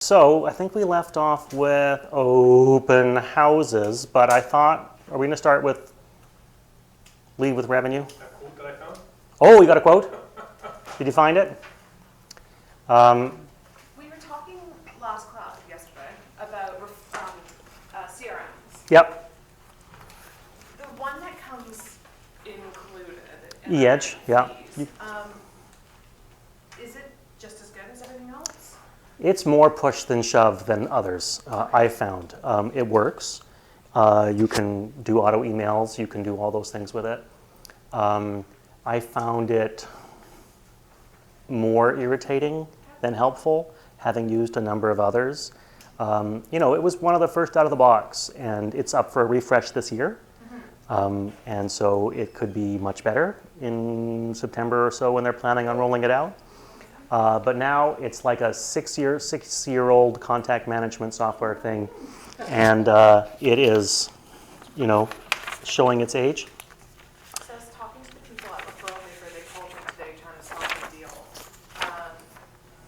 So I think we left off with open houses, but I thought, are we going to start with lead with revenue? That quote that I found? Oh, you got a quote? Did you find it? We were talking last class yesterday about CRMs. Yep. The one that comes included. E-Edge, yeah. Is it just as good as everything else? It's more push than shove than others, I found. It works. You can do auto emails. You can do all those things with it. I found it more irritating than helpful, having used a number of others. It was one of the first out of the box, and it's up for a refresh this year. And so it could be much better in September or so when they're planning on rolling it out. But now it's like a six-year-old contact management software thing, and it is, showing its age. So I was talking to the people at Referral Maker. They called me today trying to sell me a deal,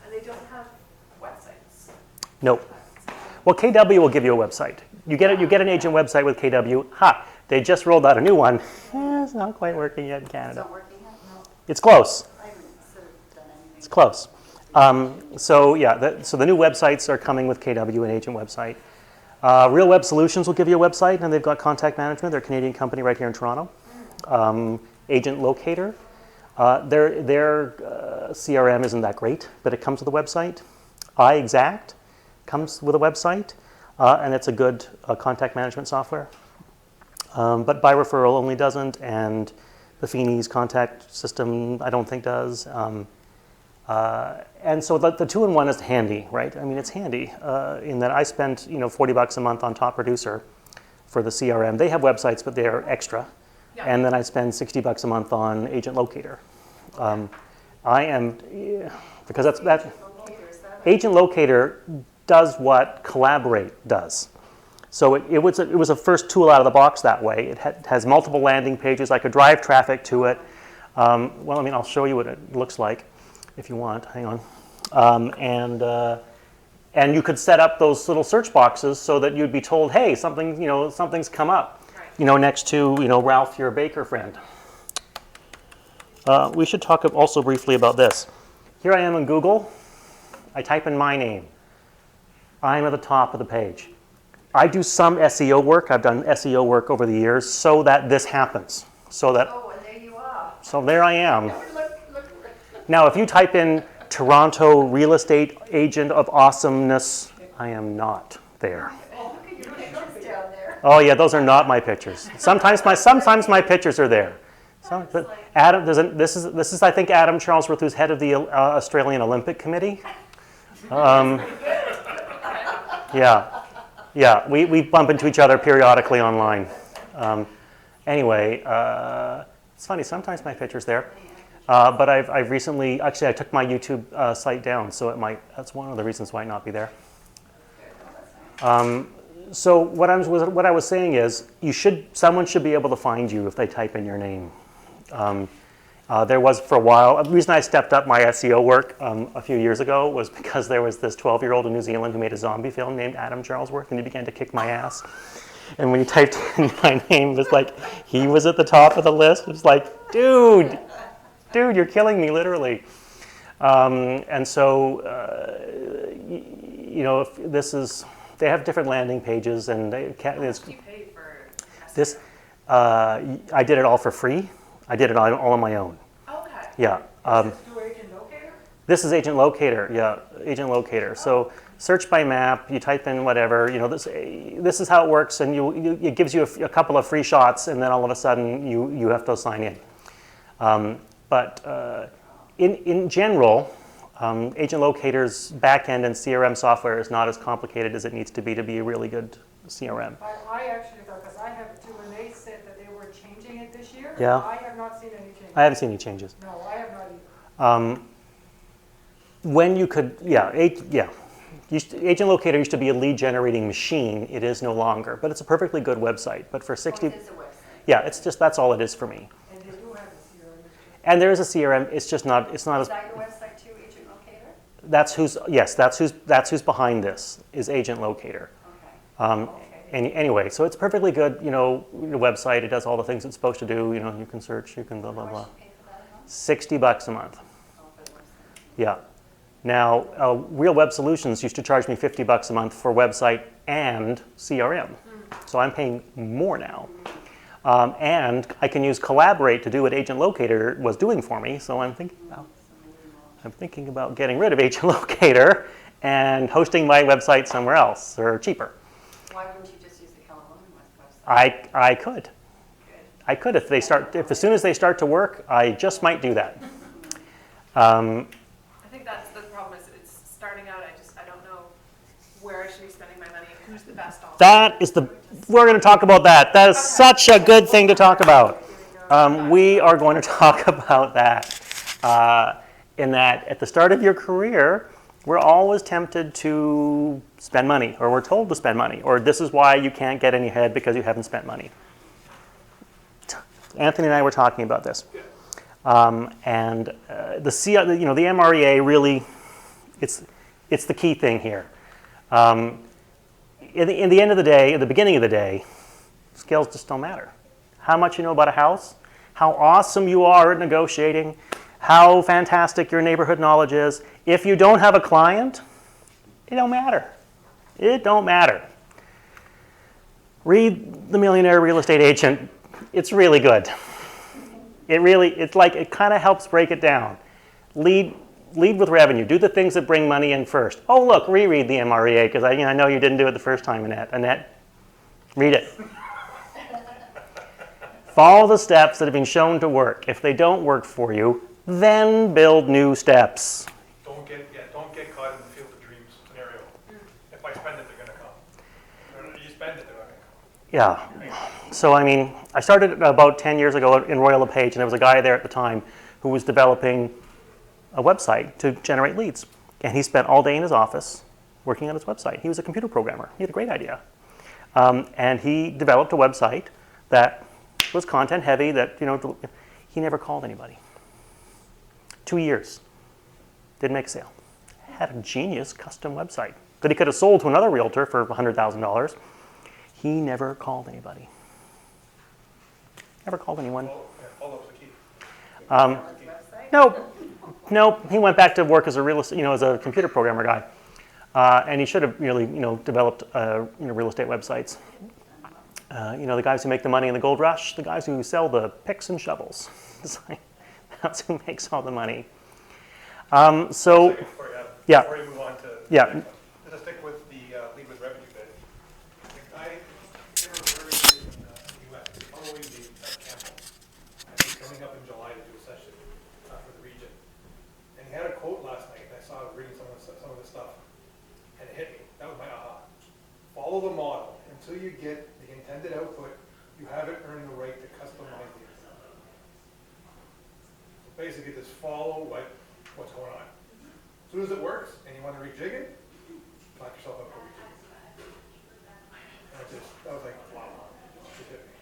and they don't have websites. Nope. Well, KW will give you a website. You get an agent website with KW. Ha! They just rolled out a new one. It's not quite working yet in Canada. It's not working yet? No. It's close. I haven't sort of done anything. It's close. So the new websites are coming with KW, an agent website. Real Web Solutions will give you a website, and they've got contact management. They're a Canadian company right here in Toronto. Agent Locator. Their CRM isn't that great, but it comes with a website. iExact comes with a website, and it's a good contact management software. But by referral only doesn't, and the Feeney's contact system I don't think does. And so the two-in-one is handy, right? I mean, it's handy in that I spent $40 a month on Top Producer for the CRM. They have websites, but they're extra. Yeah. And then I spend $60 a month on Agent Locator. Because that Agent Locator does what Collaborate does. So it was a first tool out of the box that way. It has multiple landing pages. I could drive traffic to it. I'll show you what it looks like if you want. Hang on. And you could set up those little search boxes so that you'd be told, hey, something's come up, right. Next to Ralph, your baker friend. We should talk also briefly about this. Here I am in Google. I type in my name. I'm at the top of the page. I do some SEO work. I've done SEO work over the years so that this happens. Oh, and there you are. So there I am. Look. Now, if you type in Toronto real estate agent of awesomeness, I am not there. Oh, look at your pictures down there. Oh yeah, those are not my pictures. Sometimes my pictures are there. But Adam, this is I think Adam Charlesworth, who's head of the Australian Olympic Committee. Yeah, we bump into each other periodically online. Anyway, it's funny, sometimes my picture's there. But I've recently, I took my YouTube site down, so that's one of the reasons why it not be there. So what I was saying is, someone should be able to find you if they type in your name. There was for a while, the reason I stepped up my SEO work a few years ago was because there was this 12-year-old in New Zealand who made a zombie film named Adam Charlesworth, and he began to kick my ass. And when you typed in my name, it was like, he was at the top of the list. It was like, dude, you're killing me, literally. And so, they have different landing pages, and How much do you pay for this. I did it all for free. I did it all on my own. Okay. Yeah. This is Agent Locator. Yeah, Agent Locator. So search by map. You type in whatever. This is how it works, and it gives you a couple of free shots, and then all of a sudden you have to sign in. But in general, Agent Locator's backend and CRM software is not as complicated as it needs to be a really good CRM. I actually thought, because I have it too, when they said that they were changing it this year, Yeah. I have not seen any changes. I haven't seen any changes. No, I have not either. When you could, Agent Locator used to be a lead generating machine. It is no longer, but it's a perfectly good website. But for 60, It is a website. yeah, that's all it is for me. And they do have a CRM. And there is a CRM. It's just not. It's not Is as. that your website too, Agent Locator? That's who's behind this, is Agent Locator. Okay. Anyway, so it's perfectly good, your website. It does all the things it's supposed to do. You can search, you can blah, blah, How blah. much you pay for that a month? $60 a month. Oh, for the website. Yeah. Now, Real Web Solutions used to charge me $50 a month for website and CRM. So I'm paying more now. And I can use Collaborate to do what Agent Locator was doing for me. So I'm thinking about getting rid of Agent Locator and hosting my website somewhere else or cheaper. Why wouldn't you just use the Keller Williams website? I could. I could if as soon as they start to work, I just might do that. I think that's the problem is it's starting out, I don't know where I should be spending my money, who's the best option. We're going to talk about that. That is such a good thing to talk about. We are going to talk about that. In that at the start of your career, we're always tempted to spend money, or we're told to spend money, or this is why you can't get any ahead because you haven't spent money. Anthony and I were talking about this. And the MREA really, it's the key thing here. In the end of the day, at the beginning of the day, skills just don't matter. How much you know about a house, how awesome you are at negotiating, how fantastic your neighborhood knowledge is. If you don't have a client, it don't matter. It don't matter. Read The Millionaire Real Estate Agent. It's really good. It kind of helps break it down. Lead with revenue. Do the things that bring money in first. Oh, look, reread the MREA because I know you didn't do it the first time, Annette. Annette, read it. Follow the steps that have been shown to work. If they don't work for you, then build new steps. Don't get caught in the field of dreams scenario. If I spend it, they're going to come. You spend it, they're not going to come. Yeah. So, I started about 10 years ago in Royal LePage, and there was a guy there at the time who was developing a website to generate leads. And he spent all day in his office working on his website. He was a computer programmer. He had a great idea. And he developed a website that was content heavy, that, he never called anybody. 2 years. Didn't make a sale. Had a genius custom website that he could have sold to another realtor for $100,000. He never called anybody. Never called anyone. Follow-up's the key. Website? Nope. He went back to work as a as a computer programmer guy, and he should have really, developed real estate websites. The guys who make the money in the gold rush, the guys who sell the picks and shovels. That's who makes all the money. Before you move on to Yeah. let's stick with the lead with revenue bit. The guy, they were very good in the U.S. Following the Campbell. And he's coming up in July to do a session for the region. And he had a quote last night, and I saw him reading some of the stuff, and it hit me. That was my aha. Follow the model until you get the intended output. You haven't earned the right to customize the output. So basically, just follow what's going on. As soon as it works and you want to rejig it, knock yourself up for rejig. And that was like, wow, it hit me.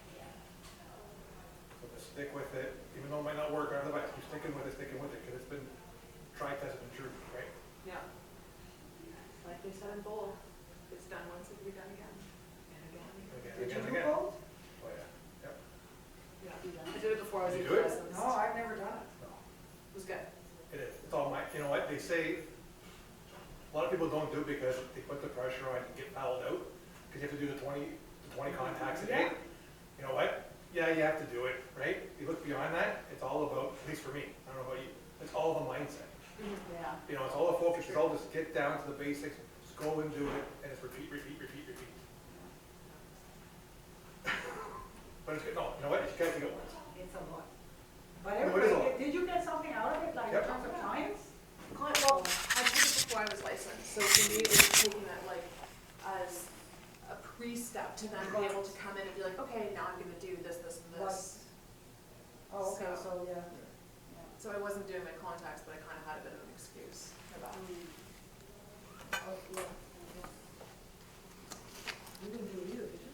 So just stick with it, even though it might not work, otherwise you're sticking with it, because it's been tried, tested, and true, right? Yeah. Like they said in bold, it's done once, it can be done again, and again. Again, again. Bold? Oh, yeah. Yep. Yeah, I did it before I was You in do it? licensed. No, I've never done it. It was good. It is. It's all you know what, they say, a lot of people don't do it because they put the pressure on and get fouled out, because you have to do the 20 contacts a day. You know what? Yeah, you have to do it, right? You look beyond that, it's all about, at least for me, I don't know about you, it's all the mindset. Yeah. It's all the focus, it's all just get down to the basics, just go and do it, and it's repeat. But it's good, no, you know what, you gotta take it once. It's a lot. But No, it is a lot. did you get something out of it, like in Yep. terms of clients? Well, I did it before I was licensed, so for me, it was taking that as a pre-step to then be able to come in and be like, okay, now I'm gonna do this, and this. Oh, okay, So- so, yeah. So I wasn't doing my contacts, but I kind of had a bit of an excuse for that. Oh, yeah. You didn't do it either, did you?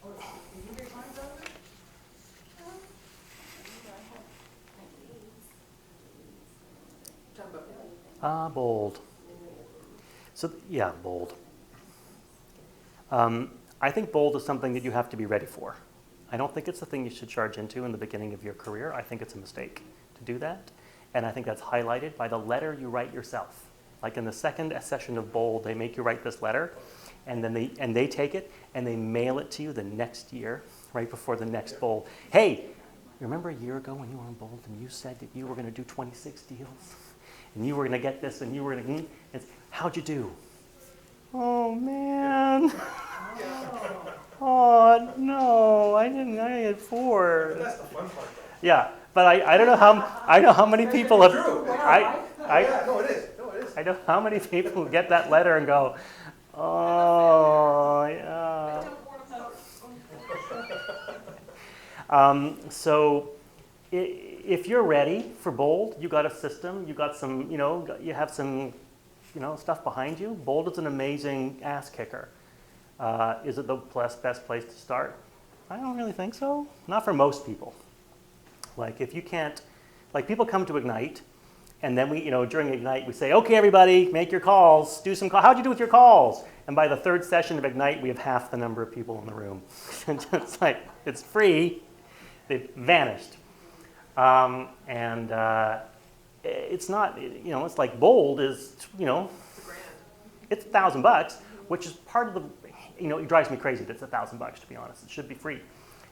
Oh, did you get clients out of it? Talking about Bold. So yeah, bold. I think bold is something that you have to be ready for. I don't think it's the thing you should charge into in the beginning of your career. I think it's a mistake to do that. And I think that's highlighted by the letter you write yourself. Like in the second session of bold, they make you write this letter, and then they take it and they mail it to you the next year, right before the next bold. Hey, remember a year ago when you were on bold and you said that you were going to do 26 deals? And you were going to get this, and you were going to, how'd you do? Oh, man. Oh, no, I didn't, I had 4. That's the fun part, though. Yeah, but I don't know how many people have, True. I No, it is. No, it is. I know how many people get that letter and go, oh, yeah. So if you're ready for bold, you got a system, you got some, you have some, stuff behind you. Bold is an amazing ass kicker. Is it the best place to start? I don't really think so. Not for most people. Like if you can't, like people come to Ignite, and then we, during Ignite, we say, okay, everybody, make your calls, do some calls. How'd you do with your calls? And by the third session of Ignite, we have half the number of people in the room. It's like, it's free. They've vanished. It's not, it's like bold is, it's $1,000, which is part of the, it drives me crazy that it's $1,000, to be honest. It should be free.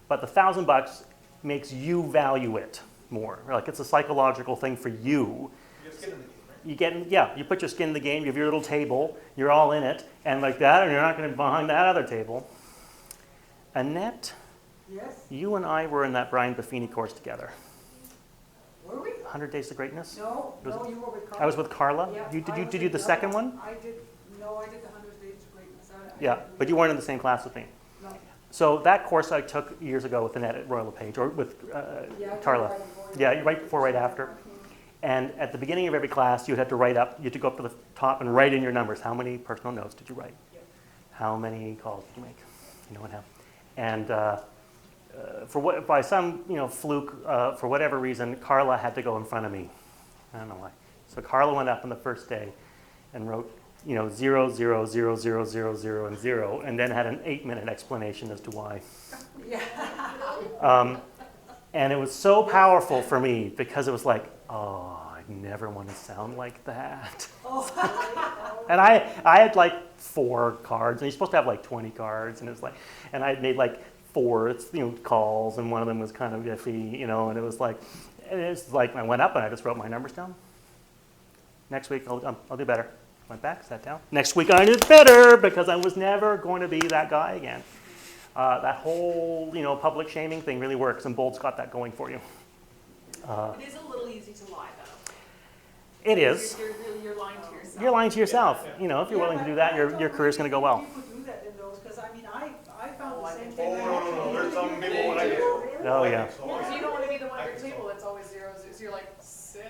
But the $1,000 makes you value it more. Like it's a psychological thing for you. You get skin in the game, right? You put your skin in the game, you have your little table, you're all in it, and like that, and you're not going to be behind that other table. Annette, Yes, you and I were in that Brian Buffini course together. were we? 100 Days to Greatness? No, Was no, you were with Carl. I was with Carla. Yeah, Did I you was do with the Carla. second one? I did the 100 Days to Greatness. Yeah, but you weren't in the same class with me. No. So that course I took years ago with Annette at Royal LePage, or with Yeah, I did Carla. right before you. Yeah, right before, right after. And at the beginning of every class, you had to write up, you had to go up to the top and write in your numbers. How many personal notes did you write? Yep. How many calls did you make? And how. And by some fluke, for whatever reason, Carla had to go in front of me. I don't know why. So Carla went up on the first day and wrote 0, 0, 0, 0, 0, 0, and 0, and then had an 8-minute explanation as to why. Yeah. And it was so powerful for me because it was like, oh, I never want to sound like that. And I had like 4 cards, and you're supposed to have like 20 cards, and it was like, and I had made like 4 calls, and one of them was kind of iffy, and it was like I went up and I just wrote my numbers down. Next week I'll do better. Went back, sat down. Next week I did better because I was never going to be that guy again. That whole public shaming thing really works, and Bold's got that going for you. It is a little easy to lie, though. It is. You're lying to yourself. You're lying to yourself. Yeah. If you're willing to do that, your career's going to go well. People do that in those, because I mean, I found the same Oh, thing. no. There's some people when I get. Oh yeah. So you don't want to be the one at your table that's always 0, so you're like 6.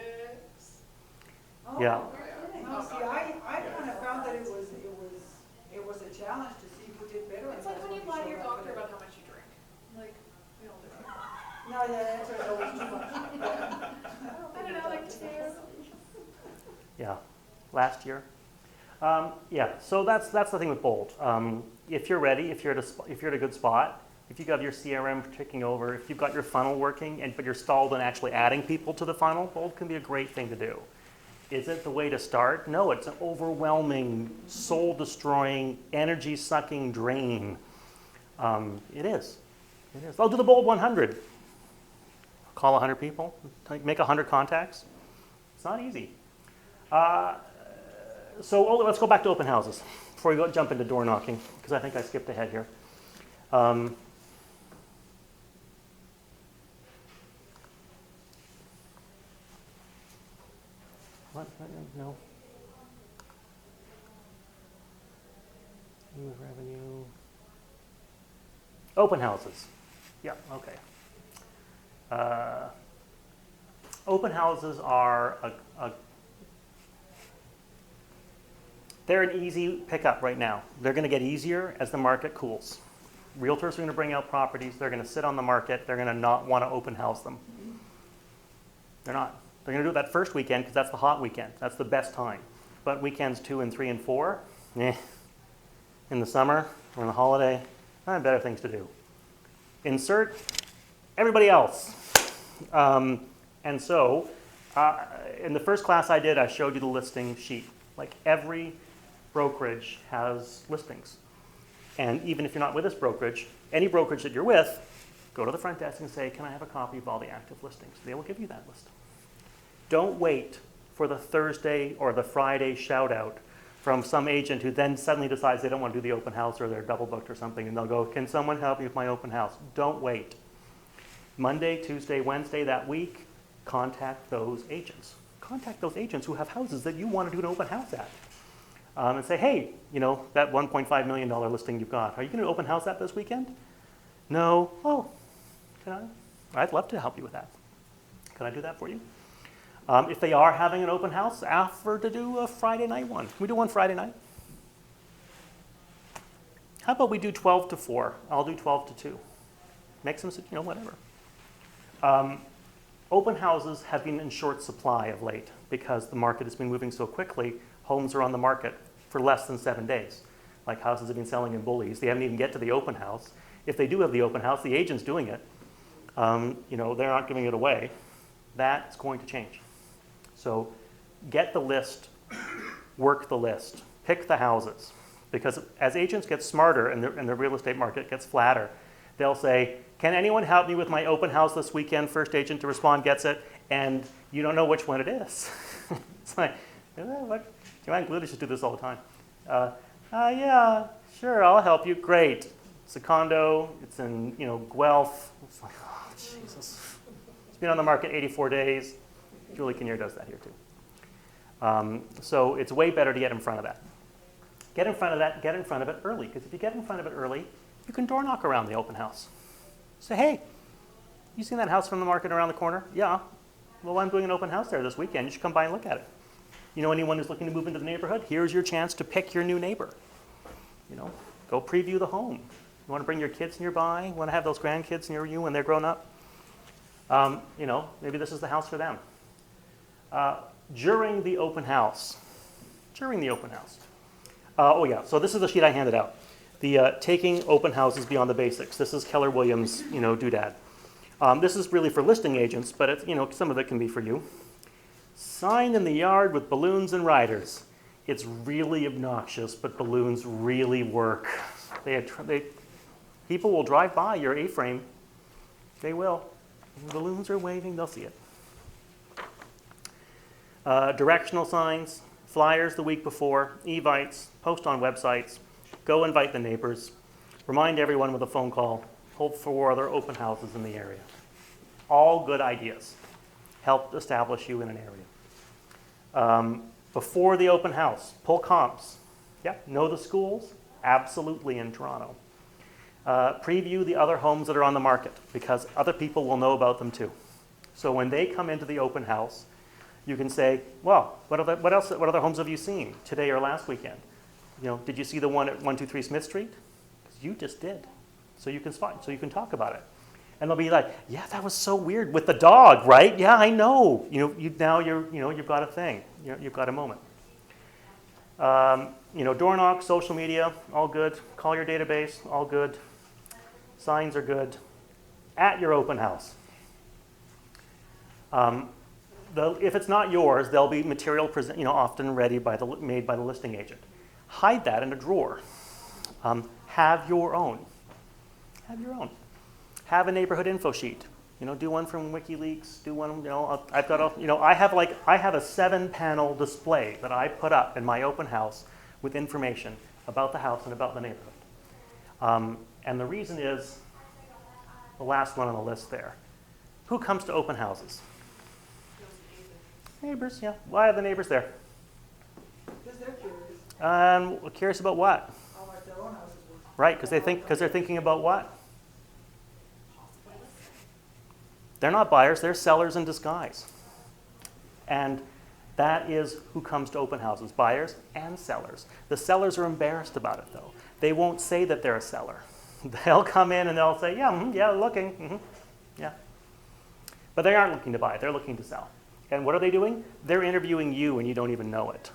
Oh, Yeah. no, see, I kind of found that it was a challenge to see who did better. It's like when you lie to your doctor about how much you drink. Like, we all do it. No, yeah, the answer is always too much. I don't know, like 2. Yeah. Last year. Yeah. So that's the thing with Bold. If you're ready, if you're at a good spot, if you got your CRM ticking over, if you've got your funnel working, but you're stalled in actually adding people to the funnel, Bold can be a great thing to do. Is it the way to start? No, it's an overwhelming, soul-destroying, energy-sucking drain. It is. It is. I'll do the Bold 100. Call 100 people, make 100 contacts. It's not easy. So let's go back to open houses before we jump into door knocking, because I think I skipped ahead here. What? No. Use revenue. Open houses. Yeah, okay. Open houses are they're an easy pickup right now. They're going to get easier as the market cools. Realtors are going to bring out properties. They're going to sit on the market. They're going to not want to open house them. They're not. They're going to do it that first weekend because that's the hot weekend. That's the best time. But weekends 2 and 3 and 4, Eh. In the summer or on the holiday, I have better things to do. Insert everybody else. And so, in the first class I did, I showed you the listing sheet. Like every brokerage has listings. And even if you're not with this brokerage, any brokerage that you're with, go to the front desk and say, can I have a copy of all the active listings? They will give you that list. Don't wait for the Thursday or the Friday shout out from some agent who then suddenly decides they don't want to do the open house or they're double booked or something and they'll go, can someone help me with my open house? Don't wait. Monday, Tuesday, Wednesday that week, contact those agents. Contact those agents who have houses that you want to do an open house at. And say, hey, that $1.5 million listing you've got, are you going to open house that this weekend? No. Oh, can I? I'd love to help you with that. Can I do that for you? If they are having an open house, offer to do a Friday night one. Can we do one Friday night? How about we do 12 to 4? I'll do 12 to 2. Make some, whatever. Open houses have been in short supply of late because the market has been moving so quickly. Homes are on the market for less than 7 days. Like houses have been selling in bullies. They haven't even get to the open house. If they do have the open house, the agent's doing it. They're not giving it away. That's going to change. So get the list, work the list, pick the houses. Because as agents get smarter and the real estate market gets flatter, they'll say, can anyone help me with my open house this weekend? First agent to respond gets it, and you don't know which one it is. It's like, what? I literally just do this all the time. Yeah, sure, I'll help you. Great. It's a condo. It's in, Guelph. It's like, oh, Jesus. It's been on the market 84 days. Julie Kinnear does that here too. So it's way better to get in front of that. Get in front of that. Get in front of it early. Because if you get in front of it early, you can door knock around the open house. Say, hey, you seen that house from the market around the corner? Yeah. Well, I'm doing an open house there this weekend. You should come by and look at it. You know anyone who's looking to move into the neighborhood? Here's your chance to pick your new neighbor. Go preview the home. You want to bring your kids nearby? You want to have those grandkids near you when they're grown up? Maybe this is the house for them. During the open house. So this is the sheet I handed out. The taking open houses beyond the basics. This is Keller Williams, doodad. This is really for listing agents, but it's, some of it can be for you. Sign in the yard with balloons and riders. It's really obnoxious, but balloons really work. People will drive by your A-frame. They will. Balloons are waving, they'll see it. Directional signs, flyers the week before, evites, post on websites, go invite the neighbors, remind everyone with a phone call, hope for other open houses in the area. All good ideas. Help establish you in an area. Before the open house, pull comps. Yep, know the schools? Absolutely in Toronto. Preview the other homes that are on the market because other people will know about them too. So when they come into the open house, you can say, well, what other homes have you seen today or last weekend? Did you see the one at 123 Smith Street? You just did. So you can talk about it. And they'll be like, yeah, that was so weird with the dog, right? Yeah, I know. You've got a thing. You've got a moment. Door knock, social media, all good. Call your database, all good. Signs are good. At your open house. If it's not yours, there'll be material often ready made by the listing agent. Hide that in a drawer. Have your own. Have a neighborhood info sheet. Do one from WikiLeaks. Do one. I've got. I have a 7-panel display that I put up in my open house with information about the house and about the neighborhood. And the reason is the last one on the list there. Who comes to open houses? Neighbors. Yeah. Why are the neighbors there? Because they're curious. Curious about what? How much their own houses worth. Right. Because they're thinking about what? They're not buyers, they're sellers in disguise. And that is who comes to open houses, buyers and sellers. The sellers are embarrassed about it though. They won't say that they're a seller. They'll come in and they'll say, yeah, looking, yeah. But they aren't looking to buy, they're looking to sell. And what are they doing? They're interviewing you and you don't even know it.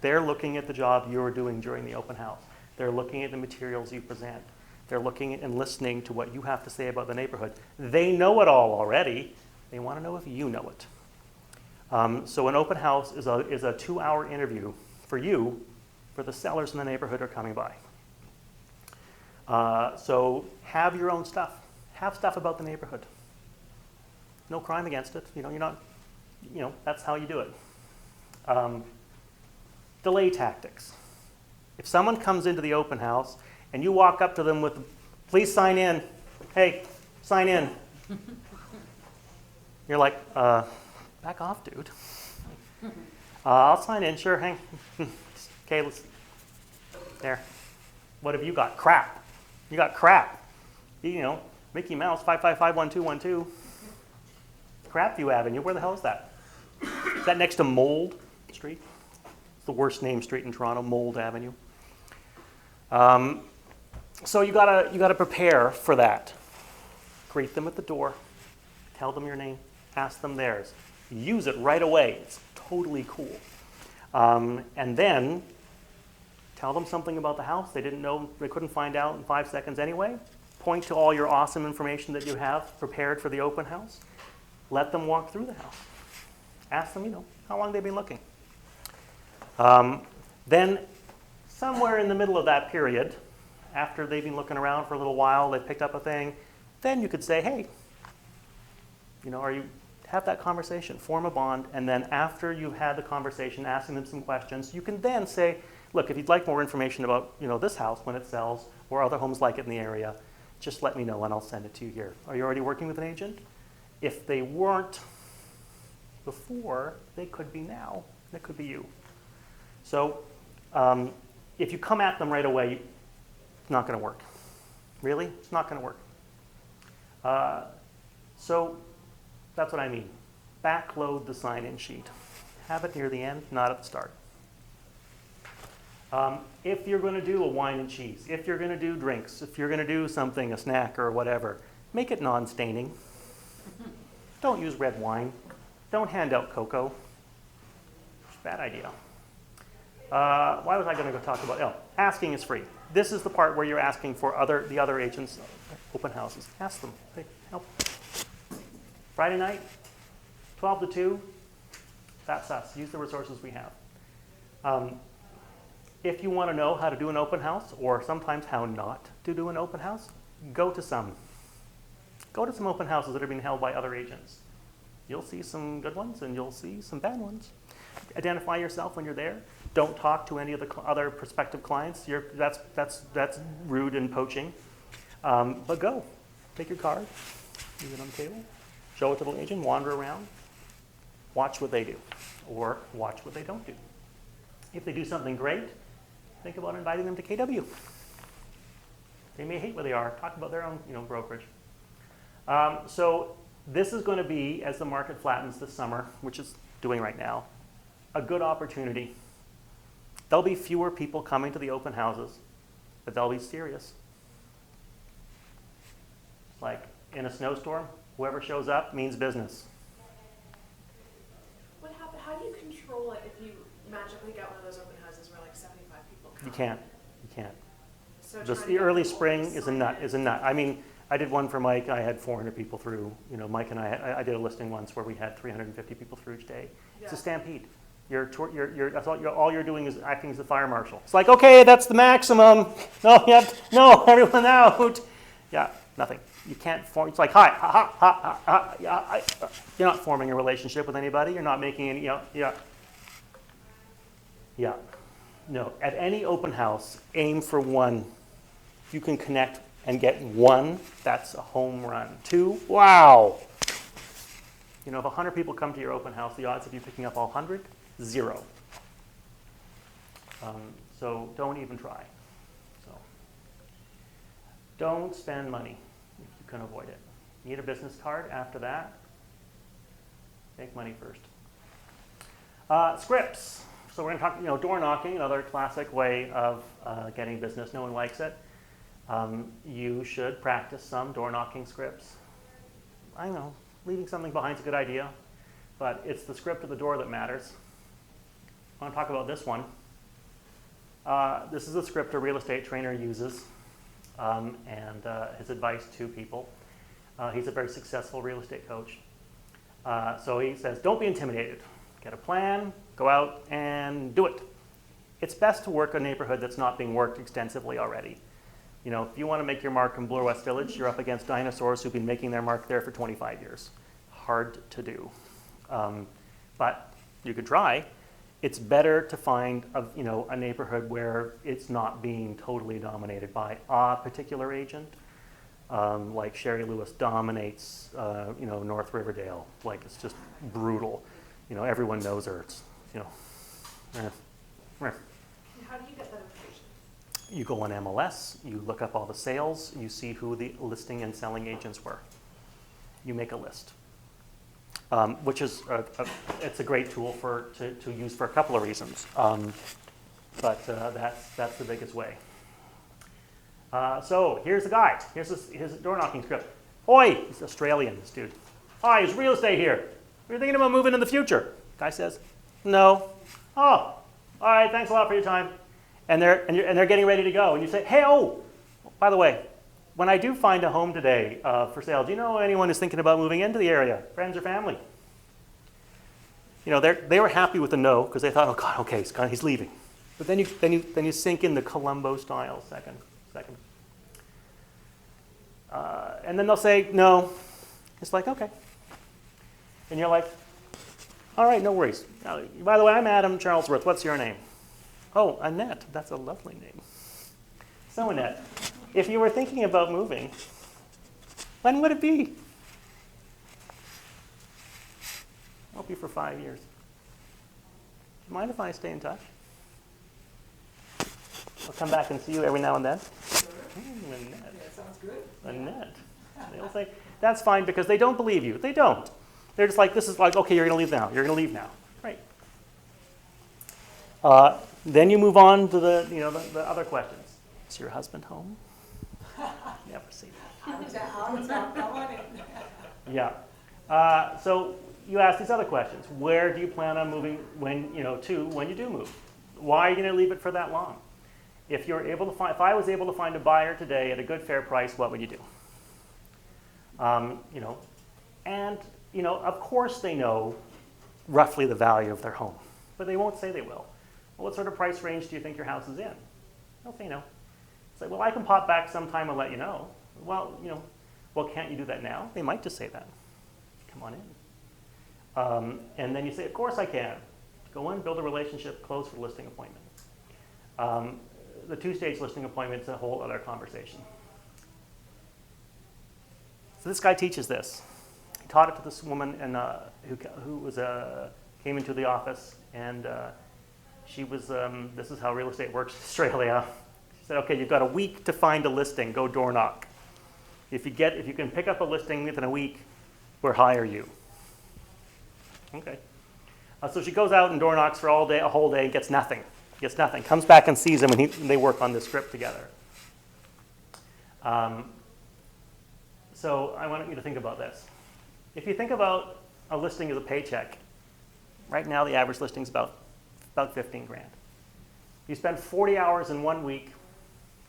They're looking at the job you're doing during the open house. They're looking at the materials you present. They're looking at and listening to what you have to say about the neighborhood. They know it all already. They want to know if you know it. So an open house is a 2-hour interview for you, for the sellers in the neighborhood who are coming by. So have your own stuff. Have stuff about the neighborhood. No crime against it. You're not, that's how you do it. Delay tactics. If someone comes into the open house and you walk up to them with, please sign in. Hey, sign in. You're like, back off, dude. I'll sign in, sure, hang. Okay, let's, there. What have you got? Crap. You got crap. Mickey Mouse, 5551212. Crapview Avenue, where the hell is that? Is that next to Mold Street? It's the worst named street in Toronto, Mold Avenue. So you gotta prepare for that. Greet them at the door. Tell them your name. Ask them theirs. Use it right away. It's totally cool. And then tell them something about the house they didn't know, they couldn't find out in 5 seconds anyway. Point to all your awesome information that you have prepared for the open house. Let them walk through the house. Ask them, how long they've been looking. Then somewhere in the middle of that period, after they've been looking around for a little while, they've picked up a thing, then you could say, hey, have that conversation, form a bond, and then after you've had the conversation, asking them some questions, you can then say, look, if you'd like more information about this house when it sells or other homes like it in the area, just let me know and I'll send it to you here. Are you already working with an agent? If they weren't before, they could be now. That could be you. So if you come at them right away, it's not going to work. Really? It's not going to work. So that's what I mean. Backload the sign-in sheet. Have it near the end, not at the start. If you're going to do a wine and cheese, if you're going to do drinks, if you're going to do something, a snack or whatever, make it non-staining. Don't use red wine. Don't hand out cocoa. It's a bad idea. Why was I going to go talk about, asking is free. This is the part where you're asking for the other agents' open houses. Ask them, hey, help. Friday night, 12 to 2, that's us. Use the resources we have. If you want to know how to do an open house, or sometimes how not to do an open house, go to some. Go to some open houses that are being held by other agents. You'll see some good ones and you'll see some bad ones. Identify yourself when you're there. Don't talk to any of the other prospective clients. That's rude and poaching. But go. Take your card, leave it on the table, show it to the agent, wander around, watch what they do, or watch what they don't do. If they do something great, think about inviting them to KW. They may hate where they are. Talk about their own brokerage. So this is going to be, as the market flattens this summer, which it's doing right now, a good opportunity. There'll be fewer people coming to the open houses, but they'll be serious. Like in a snowstorm, whoever shows up means business. How do you control it if you magically get one of those open houses where like 75 people come? You can't. So The early spring is a nut. I mean, I did one for Mike. I had 400 people through. Mike and I did a listing once where we had 350 people through each day. It's a stampede. All you're doing is acting as the fire marshal. It's like, okay, that's the maximum. No, everyone out. Yeah, nothing. You can't form. It's like, hi, ha, ha, ha, ha, you're not forming a relationship with anybody. You're not making any. Yeah. No. At any open house, aim for one. If you can connect and get one, that's a home run. 2, wow. If 100 people come to your open house, the odds of you picking up all 100, 0. So don't even try. So don't spend money if you can avoid it. Need a business card after that. Make money first. Scripts. So we're going to talk, door knocking, another classic way of getting business. No one likes it. You should practice some door knocking scripts. I know, leaving something behind is a good idea, but it's the script of the door that matters. I want to talk about this one. This is a script a real estate trainer uses, and his advice to people. He's a very successful real estate coach. So he says, don't be intimidated. Get a plan, go out and do it. It's best to work a neighborhood that's not being worked extensively already. You know, if you want to make your mark in Bloor West Village, you're up against dinosaurs who've been making their mark there for 25 years. Hard to do. But you could try. It's better to find a neighborhood where it's not being totally dominated by a particular agent. Like Sherry Lewis dominates, North Riverdale. Like, it's just brutal. You know, everyone knows her. It's, How do you get that information? You go on MLS, you look up all the sales, you see who the listing and selling agents were. You make a list, which is it's a great tool to use for a couple of reasons, but that's the biggest way. So here's the guy. Here's his door knocking script. Oi, he's Australian, this dude. Hi, is real estate here? Are you thinking about moving in the future? Guy says, no. Oh, all right, thanks a lot for your time. And they're getting ready to go. And you say, hey, by the way, when I do find a home today for sale, do you know anyone who's thinking about moving into the area? Friends or family? You know, they were happy with the no because they thought, oh God, okay, he's leaving. But then you sink in the Columbo style second. And then they'll say no. It's like, okay. And you're like, all right, no worries. Now, by the way, I'm Adam Charlesworth. What's your name? Oh, Annette. That's a lovely name. So, Annette, if you were thinking about moving, when would it be? Won't be for 5 years. Do you mind if I stay in touch? I'll come back and see you every now and then. Annette. Yeah, sounds good. Annette. They'll say, that's fine because they don't believe you. They don't. They're just like, this is like, okay, you're going to leave now. You're going to leave now. Right. Then you move on to the other questions. Is your husband home? Never seen that. I was out on it. Yeah. So you ask these other questions. Where do you plan on moving when you do move? Why are you going to leave it for that long? If I was able to find a buyer today at a good fair price, what would you do? Of course they know roughly the value of their home, but they won't say they will. Well, what sort of price range do you think your house is in? They'll say no. Say, well, I can pop back sometime and let you know. Well, can't you do that now? They might just say that. Come on in. And then you say, of course I can. Go in, build a relationship, close for listing appointment. The two-stage listing appointment is a whole other conversation. So this guy teaches this. He taught it to this woman who came into the office, and she was, this is how real estate works in Australia. She said, okay, you've got a week to find a listing, go door knock. If you can pick up a listing within a week, we'll hire you. Okay. So she goes out and door knocks for a whole day, and gets nothing. Comes back and sees him, and they work on this script together. So I want you to think about this. If you think about a listing as a paycheck, right now the average listing is about 15 grand. You spend 40 hours in 1 week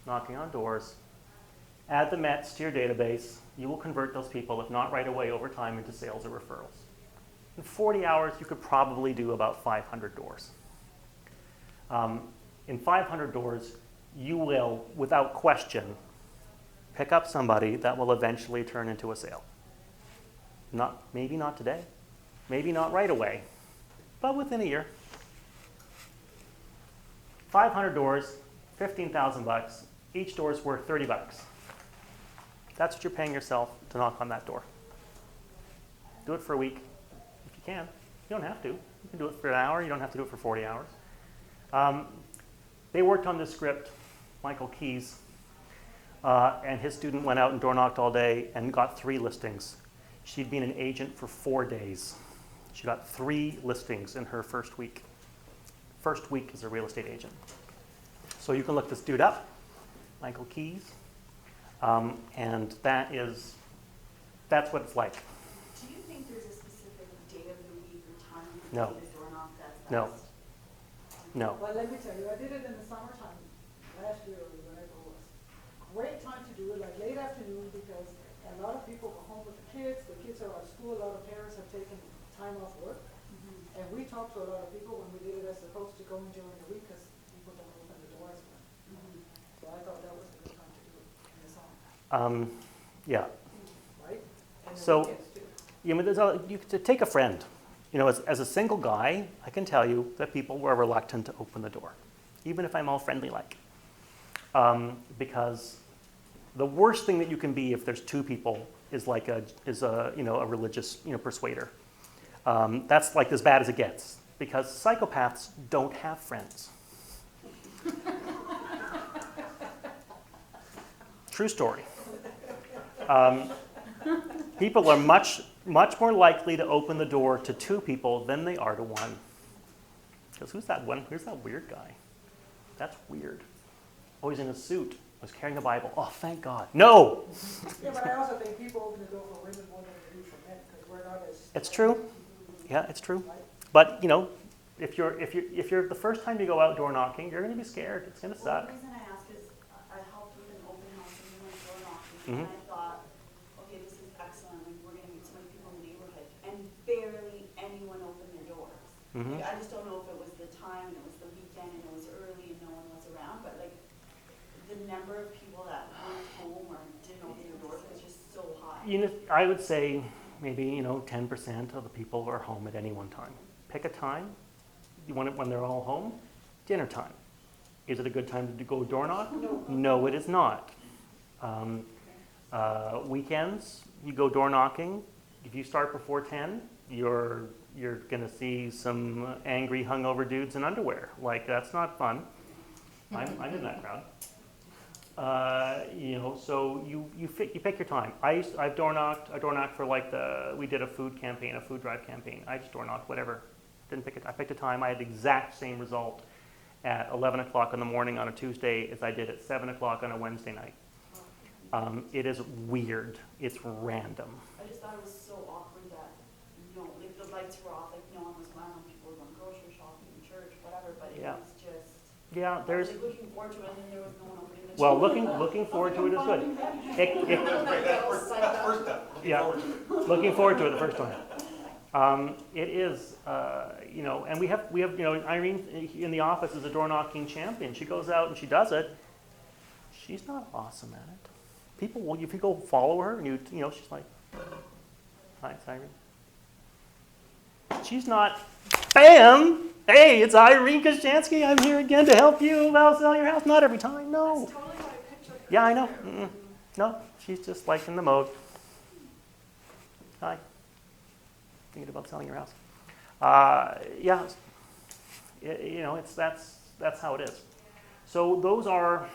knocking on doors, add the METs to your database, you will convert those people, if not right away, over time into sales or referrals. In 40 hours, you could probably do about 500 doors. In 500 doors, you will, without question, pick up somebody that will eventually turn into a sale. Maybe not today, maybe not right away, but within a year. 500 doors, $15,000. Each door is worth $30. That's what you're paying yourself to knock on that door. Do it for a week, if you can. You don't have to. You can do it for an hour. You don't have to do it for 40 hours. They worked on this script, Michael Keyes, and his student went out and door knocked all day and got 3 listings. She'd been an agent for 4 days. She got 3 listings in her first week. First week as a real estate agent. So you can look this dude up, Michael Keyes, and that's what it's like. Do you think there's a specific day of the week or time you No. can take a door knock that's No. best? No. Well, let me tell you, I did it in the summertime, last year or whenever it was. Great time to do it, like late afternoon, because a lot of people go home with the kids are at school, a lot of parents have taken time off work. And we talked to a lot of people when we did it as opposed to going during the week, because people don't open the doors. So I thought that was a good time to do it in the summer, Yeah. right? And the So- weekends too. You know, you could take a friend. You know, as a single guy, I can tell you that people were reluctant to open the door, even if I'm all friendly like. Because the worst thing that you can be if there's two people is like a religious persuader. That's like as bad as it gets, because psychopaths don't have friends. True story. People are much more likely to open the door to two people than they are to one. Because who's that one? Who's that weird guy? That's weird. Oh, he's in a suit. Was carrying a Bible. Oh, thank God. No! Yeah, but I also think people open the door for women more than they do for men, because we're not as. It's true. Yeah, it's true. Right? But, you know, if you're the first time you go out door knocking, you're going to be scared. It's going to Well, suck. the reason I ask is I helped with an open house and we went door knocking, Mhm. and I thought, okay, this is excellent, like, we're gonna meet so many people in the neighborhood, and barely anyone opened their doors. Mhm. Like, I just don't know if it was the time, and it was the weekend, and it was early, and no one was around, but like, the number of people that weren't home or didn't open their doors was just so high. You know, I would say maybe 10% of the people are home at any one time. Pick a time. You want it when they're all home. Dinner time. Is it a good time to go door knock? No, it is not. Weekends, you go door knocking. If you start before 10, you're going to see some angry, hungover dudes in underwear. Like, that's not fun. I'm in that crowd. So you pick your time. I've door knocked. I door knocked for we did a food drive campaign. I just door knocked whatever. Didn't pick it. I picked a time. I had the exact same result at 11 o'clock in the morning on a Tuesday as I did at 7 o'clock on a Wednesday night. It is weird. It's random. I just thought it was so awkward that, like, the lights were off, like, no one was around, people were going grocery shopping, church, whatever, but it Yeah. was just, Yeah, I was there's. like looking forward to it, and then there was no one opening the door. Well, looking forward to it is good. That's first step. Yeah, looking forward to it the first time. It is, and we have, Irene in the office is a door knocking champion. She goes out and she does it. She's not awesome at it. People will, if you go follow her and she's like, hi, it's Irene. She's not, bam, hey, it's Irene Koshansky. I'm here again to help you sell your house. Not every time, no. That's totally what I pictured. Yeah, I know. Mm-mm. No, she's just like in the mode. Hi. Thinking about selling your house. Yeah. That's how it is. So those are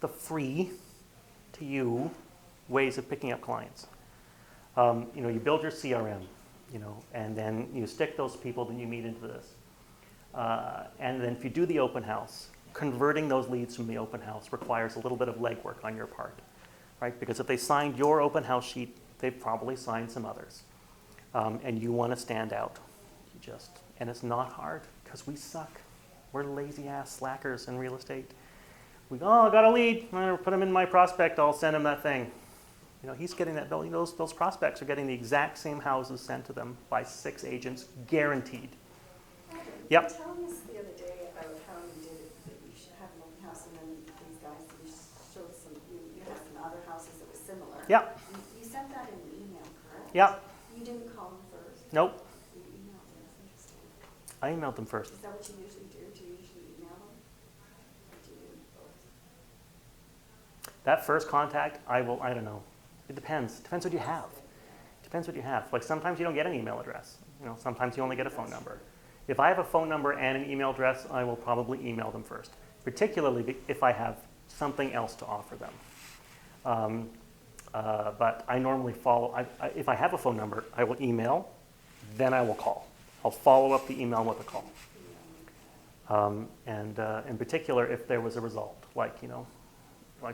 the free to you ways of picking up clients. You build your CRM, and then you stick those people that you meet into this. And then if you do the open house, converting those leads from the open house requires a little bit of legwork on your part, right? Because if they signed your open house sheet, they've probably signed some others. And you want to stand out. And it's not hard because we suck. We're lazy ass slackers in real estate. I got a lead. I'm going to put him in my prospect. I'll send him that thing. He's getting that. Those prospects are getting the exact same houses sent to them by 6 agents, guaranteed. You Yep. were telling us the other day about how you did it, that you should have an open house, and then these guys, you showed you had some other houses that were similar. Yep. You sent that in an email, correct? Yep. You didn't call them first? Nope. You emailed them, that's interesting. I emailed them first. Is that what you usually do? Do you usually email them? Or do you do both? That first contact, I don't know. It depends. Depends what you have. Depends what you have. Like sometimes you don't get an email address. Sometimes you only get a phone number. If I have a phone number and an email address, I will probably email them first, particularly if I have something else to offer them. But I normally follow, if I have a phone number, I will email, then I will call. I'll follow up the email with a call. And in particular, if there was a result, like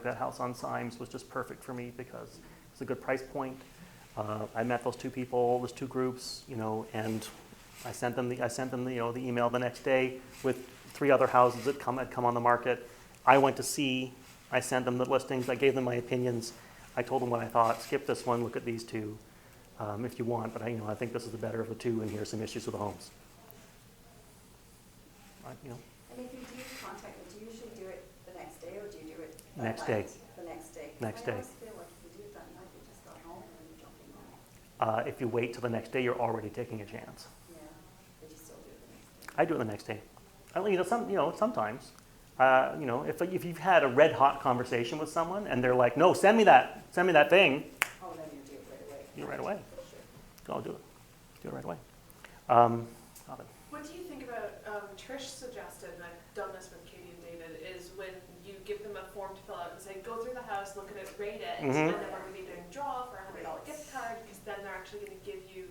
that house on Symes was just perfect for me because it's a good price point. I met those two people, those two groups, and I sent them the email the next day with 3 other houses that had come on the market. I went to see. I sent them the listings. I gave them my opinions. I told them what I thought. Skip this one. Look at these 2 if you want. But I think this is the better of the 2, and here's some issues with the homes. And if you do contact them, do you usually do it the next day, or do you do it that Next night? day. The next day. Next I day. always feel like if you do it that night, you just got home and you're jumping on. If you wait till the next day, you're already taking a chance. Yeah, but you still do it the next day. I do it the next day. Sometimes. If you've had a red hot conversation with someone and they're like, no, send me that thing, Oh, then you do it right away. do it right away. Sure. I'll do it. Do it right away. Robin. What do you think about, Trish suggested, and I've done this with Katie and David, is when you give them a form to fill out and say, go through the house, look at it, rate it, and then we're going to be doing a draw for a $100 gift card, because then they're actually going to give you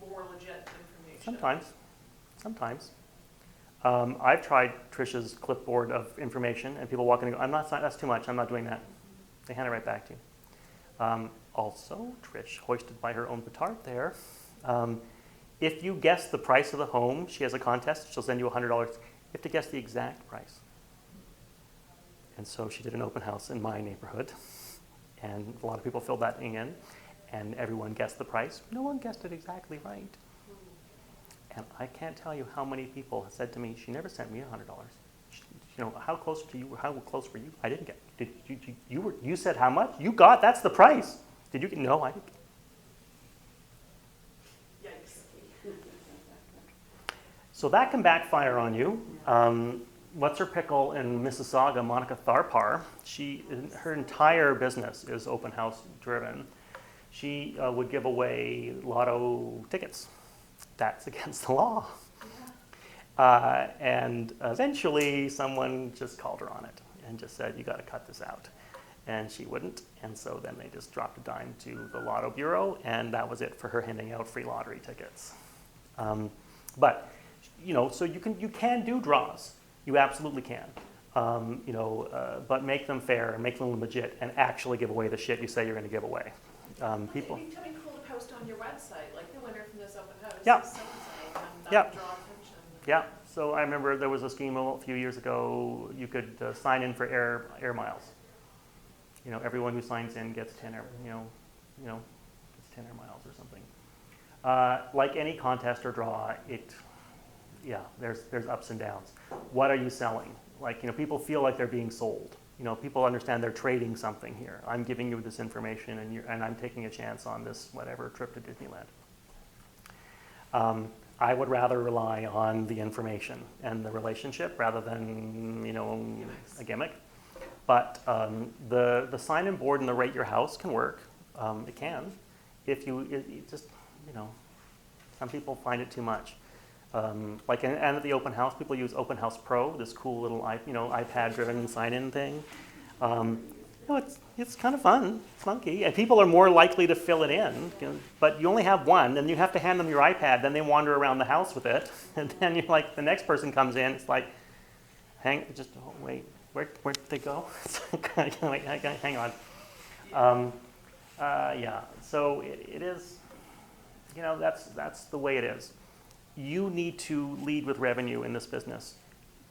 more legit information. Sometimes. I've tried Trish's clipboard of information, and people walk in and go, that's too much, I'm not doing that. They hand it right back to you. Also, Trish hoisted by her own petard there. If you guess the price of the home, she has a contest, she'll send you $100. You have to guess the exact price. And so she did an open house in my neighborhood, and a lot of people filled that thing in, and everyone guessed the price. No one guessed it exactly right. And I can't tell you how many people have said to me, she never sent me $100. How close were you? I didn't get. You said how much? You got, that's the price. Did you get, no, I didn't. Yikes. So that can backfire on you. What's her pickle in Mississauga, Monica Tharpar? Her entire business is open house driven. She would give away lotto tickets. That's against the law. And eventually someone just called her on it and just said, you got to cut this out. And she wouldn't. And so then they just dropped a dime to the Lotto Bureau, and that was it for her handing out free lottery tickets. But you can do draws. You absolutely can. But make them fair and make them legit and actually give away the shit you say you're going to give away. People. It'd be kind of cool to post on your website, like the winner from this open house. Yeah. Is so-and-so, and Yeah. draw attention. Yeah. So I remember there was a scheme a few years ago. You could sign in for air miles. Everyone who signs in gets 10 air, gets 10 air miles or something. Like any contest or draw, there's ups and downs. What are you selling? People feel like they're being sold. People understand they're trading something here. I'm giving you this information, and I'm taking a chance on this whatever trip to Disneyland. I would rather rely on the information and the relationship rather than a gimmick. But the sign-in board and the rate your house can work. It can, if it just some people find it too much. And at the open house, people use Open House Pro, this cool little iPad-driven sign-in thing. It's kind of fun, it's funky, and people are more likely to fill it in. But you only have one, and you have to hand them your iPad. Then they wander around the house with it, and then you're like, the next person comes in. It's like, wait, where did they go? Hang on. So it is. That's the way it is. You need to lead with revenue in this business.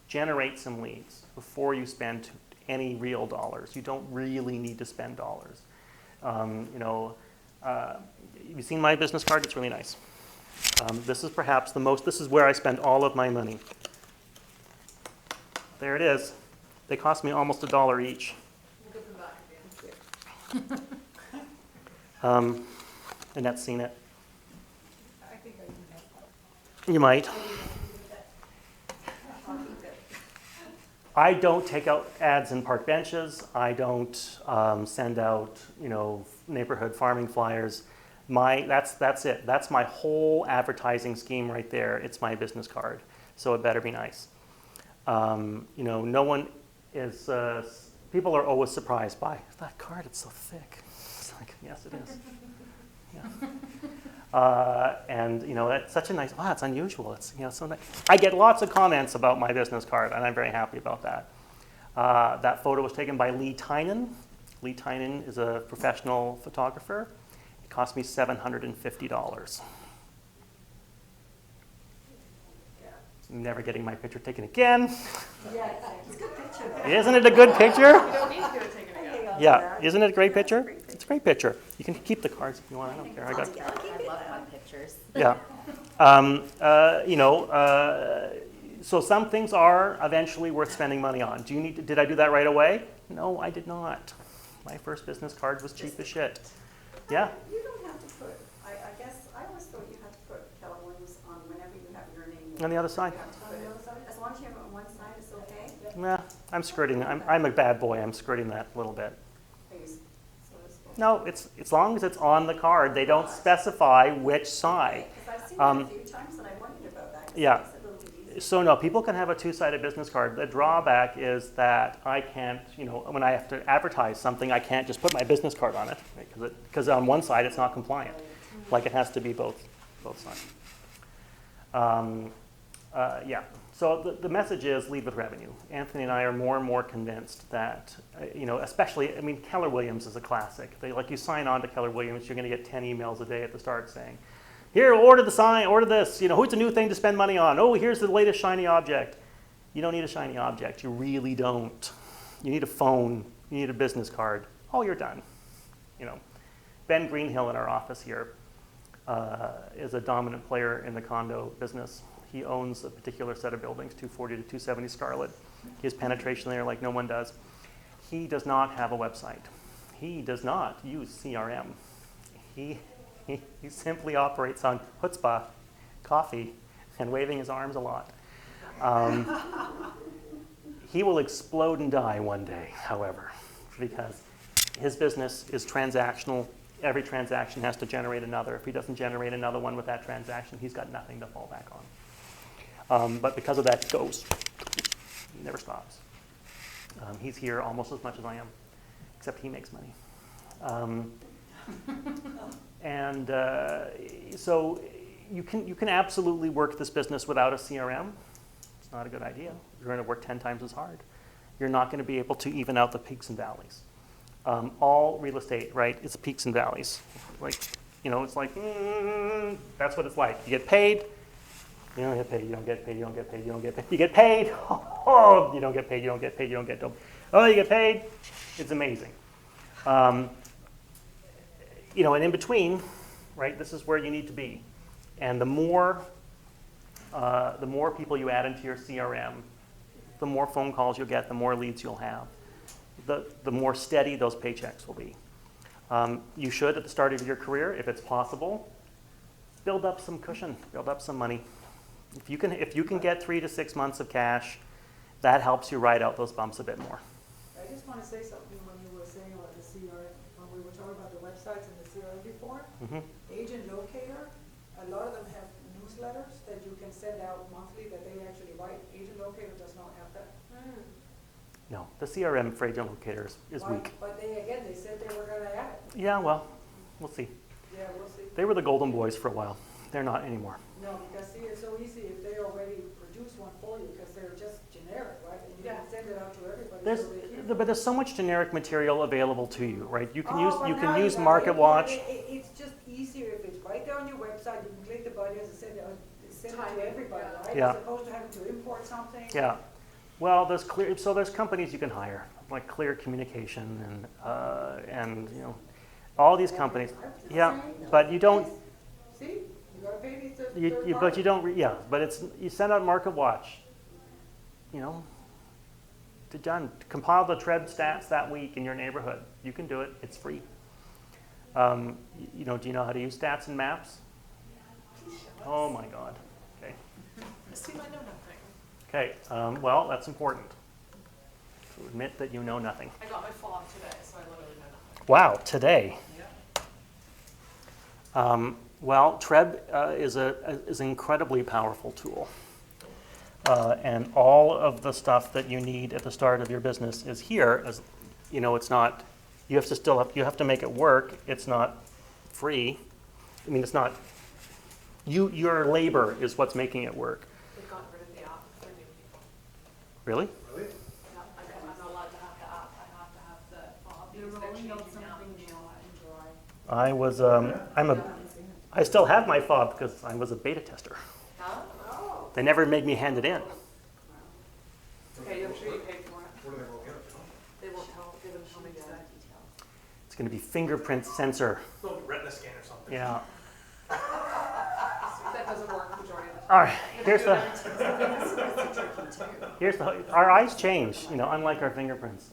Generate some leads before you spend any real dollars. You don't really need to spend dollars. You've seen my business card? It's really nice. This is perhaps this is where I spend all of my money. There it is. They cost me almost $1 each. We'll give them back at the end. Annette's seen it. I think I do have one. You might. I'll keep it. I don't take out ads in park benches. I don't send out, neighborhood farming flyers. That's it. That's my whole advertising scheme right there. It's my business card, so it better be nice. No one is. People are always surprised by that card. It's so thick. It's like, yes, it is. Yeah. And it's such a nice. Wow, it's unusual. It's so nice. I get lots of comments about my business card, and I'm very happy about that. That photo was taken by Lee Tynan. Lee Tynan is a professional photographer. It cost me $750. Never getting my picture taken again. Yeah, it's a good picture. Isn't it a good picture? You don't need to get it taken again. Yeah, isn't it a great picture? It's a great picture. You can keep the cards if you want. I don't care. I got. I love my pictures. Yeah. So some things are eventually worth spending money on. Did I do that right away? No, I did not. My first business card was cheap as shit. Yeah. You don't have to put, I guess, I always thought you had to put Keller Williams on whenever you have your name. On the other side. You have to put it. As long as you have it on one side, it's okay? Nah, I'm skirting. I'm a bad boy. I'm skirting that a little bit. Are you supposed to? No, it's as long as it's on the card. They don't specify which side. Because I've seen that a few times and I wondered about that. 'Cause Yeah. it makes it a little bit easier. So no, people can have a two-sided business card. The drawback is that I can't, when I have to advertise something, I can't just put my business card on it, because on one side it's not compliant. Like it has to be both sides. Yeah. So the message is lead with revenue. Anthony and I are more and more convinced that, especially, Keller Williams is a classic. You sign on to Keller Williams, you're going to get 10 emails a day at the start saying, here, order the sign, order this. Who's a new thing to spend money on? Oh, here's the latest shiny object. You don't need a shiny object. You really don't. You need a phone. You need a business card. Oh, you're done. Ben Greenhill in our office here is a dominant player in the condo business. He owns a particular set of buildings, 240 to 270 Scarlet. He has penetration there like no one does. He does not have a website. He does not use CRM. He simply operates on chutzpah, coffee, and waving his arms a lot. He will explode and die one day, however, because his business is transactional. Every transaction has to generate another. If he doesn't generate another one with that transaction, he's got nothing to fall back on. But because of that, he goes. He never stops. He's here almost as much as I am, except he makes money. So you can absolutely work this business without a CRM. It's not a good idea. You're going to work 10 times as hard. You're not going to be able to even out the peaks and valleys. All real estate, right? It's peaks and valleys. It's like that's what it's like. You get paid. You don't get paid. You don't get paid. You don't get paid. You don't get paid. You get paid. Oh, you don't get paid. You don't get paid. You don't get paid. Oh, you get paid. It's amazing. And in between, right, this is where you need to be. And the more people you add into your CRM, the more phone calls you'll get, the more leads you'll have, the more steady those paychecks will be. You should, at the start of your career, if it's possible, build up some cushion, build up some money. If you can get 3 to 6 months of cash, that helps you ride out those bumps a bit more. I just want to say something when you were saying about the CRM, when we were talking about the websites and the CRM before. Mm-hmm. Agent Locator, a lot of them have newsletters that you can send out monthly that they actually write. Agent Locator does not have that. No, the CRM for Agent Locator is weak. But they said they were going to add it. Yeah, well, we'll see. Yeah, we'll see. They were the golden boys for a while. They're not anymore. No, because see, it's so easy if they already produce one for you, because they're just generic, right? And you can send it out to everybody. So they keep it. But there's so much generic material available to you, right? You can Oh, but use now use you- MarketWatch. It's just easier if it's right there on your website. You can click the button and send it to everybody, right? Yeah. As opposed to having to import something. Yeah. Well, there's companies you can hire, like Clear Communication and all these companies. Yeah, but you don't. See, you gotta pay these third But party. you don't. But you send out MarketWatch. To done. Compile the trend stats that week in your neighborhood. You can do it. It's free. Do you know how to use stats and maps? Oh my God. Okay. See, I know nothing. Okay. Well, that's important. To admit that you know nothing. I got my fob today, so I literally know nothing. Wow. Today. Yeah. Well, Treb is an incredibly powerful tool. And all of the stuff that you need at the start of your business is here. It's not. You have to make it work. It's not free. It's not. Your labor is what's making it work. They've gotten rid of the app for new people. Really? Really? Yeah, I'm not allowed to have the app. I have to have the fob They're because they're rolling out changing now. something new in July. I was. I still have my fob because I was a beta tester. Oh. They never made me hand it in. Okay, I'm sure you paid for it. Where do they roll in? They won't tell, they wouldn't tell me today. It's going to be fingerprint sensor. No, retina scan or something. Yeah. That doesn't work majority of the time. All right. Here's the. That's tricky too. Here's the. Our eyes change, unlike our fingerprints.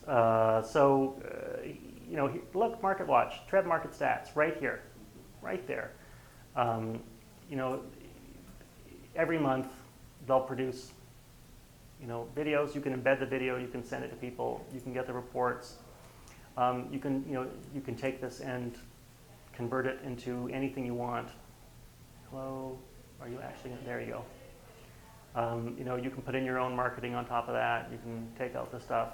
Look, Market Watch, Trev Market Stats, right here, right there. Every month they'll produce, videos. You can embed the video. You can send it to people. You can get the reports. You can take this and convert it into anything you want. Hello, are you actually? There you go. You can put in your own marketing on top of that. You can take out the stuff.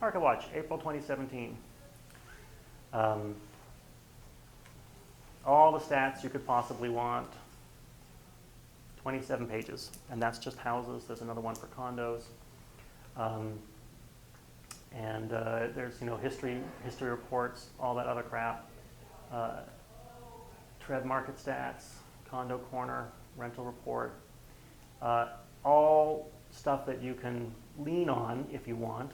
Market Watch, April 2017. All the stats you could possibly want. 27 pages, and that's just houses. There's another one for condos. There's history reports, all that other crap. Trev Market Stats, Condo Corner, rental report, all stuff that you can lean on if you want.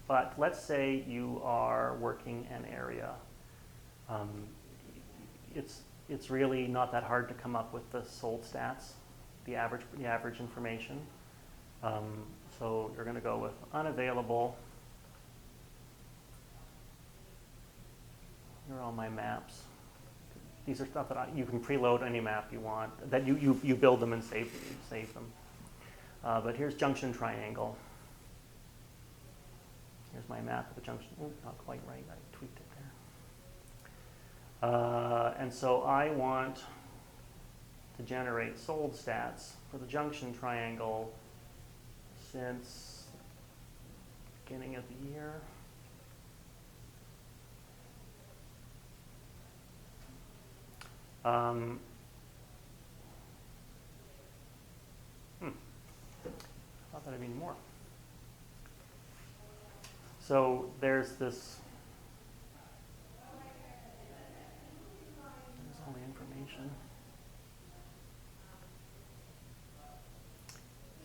But let's say you are working an area. It's really not that hard to come up with the sold stats, the average information. So you're going to go with unavailable. Here are all my maps. These are stuff that you can preload any map you want. That you build them and save them. But here's Junction Triangle. Here's my map of the junction. Oh, not quite right. I tweaked it there. And so I want to generate sold stats for the Junction Triangle since beginning of the year. Thought that'd be more. So there's this. There's all the information.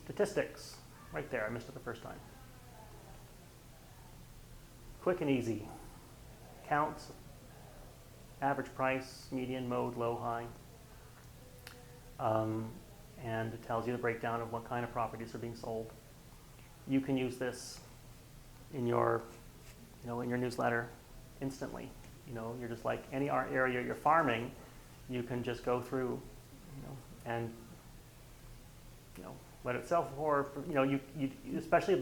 Statistics, right there. I missed it the first time. Quick and easy. Counts. Average price, median, mode, low, high. And it tells you the breakdown of what kind of properties are being sold. You can use this in your newsletter instantly. You're just like any area you're farming, you can just go through, and let it sell for. You especially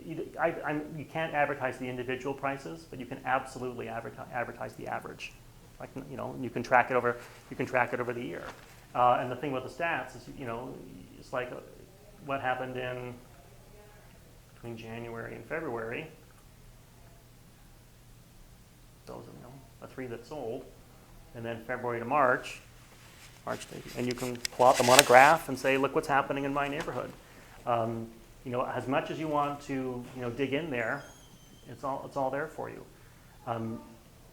you can't advertise the individual prices, but you can absolutely advertise the average. Like you can track it over the year. And the thing with the stats is it's like what happened between January and February. Those are the three that sold, and then February to March, and you can plot them on a graph and say, look what's happening in my neighborhood. As much as you want to dig in there, it's all there for you.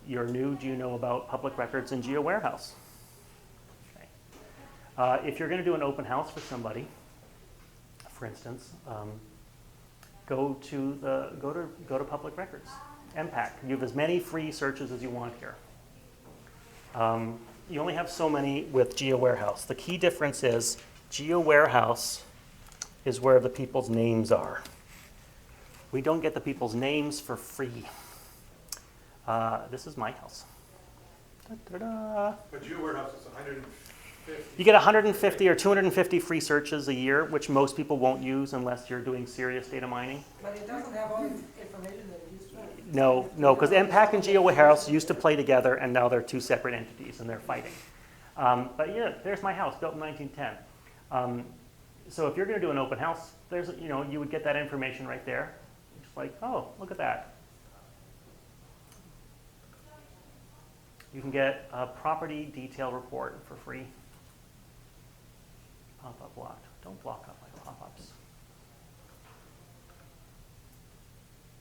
You're new. Do you know about public records and GeoWarehouse? Okay. If you're going to do an open house for somebody, for instance, go to public records. MPAC. You have as many free searches as you want here. You only have so many with GeoWarehouse. The key difference is GeoWarehouse is where the people's names are. We don't get the people's names for free. This is my house. Da-da-da. But GeoWarehouse is 150. You get 150 or 250 free searches a year, which most people won't use unless you're doing serious data mining. But it doesn't have all the information that it used to have. No, because MPAC and GeoWarehouse used to play together, and now they're two separate entities, and they're fighting. But yeah, there's my house, built in 1910. So if you're going to do an open house, you would get that information right there. Just like, oh, look at that. You can get a property detail report for free. Pop-up blocked. Don't block up my pop-ups.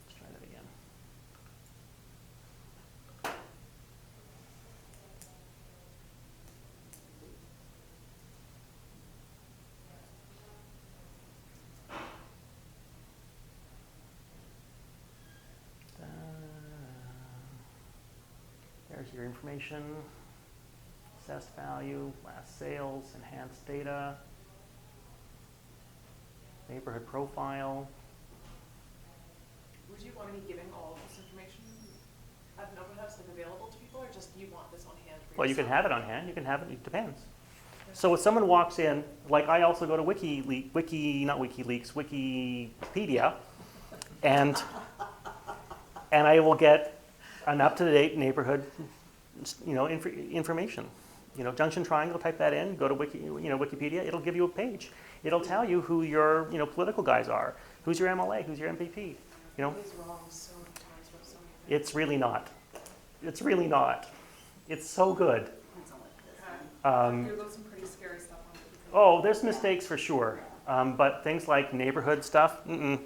Let's try that again. There's your information, assessed value, last sales, enhanced data, neighborhood profile. Would you want to be giving all of this information at an open house, like available to people, or just you want this on hand for Well, you can yourself? have it on hand, you can have it, it depends. So if someone walks in, like I also go to not WikiLeaks, Wikipedia, and I will get an up-to-date neighborhood, information. Junction Triangle, type that in, go to Wikipedia, it'll give you a page. It'll tell you who your, political guys are, who's your MLA, who's your MPP. It is wrong so many times about so many things. It's really not. It's really not. It's so good. Okay. I've Googled some pretty scary stuff on Wikipedia. Oh, there's mistakes for sure. But things like neighborhood stuff, Okay.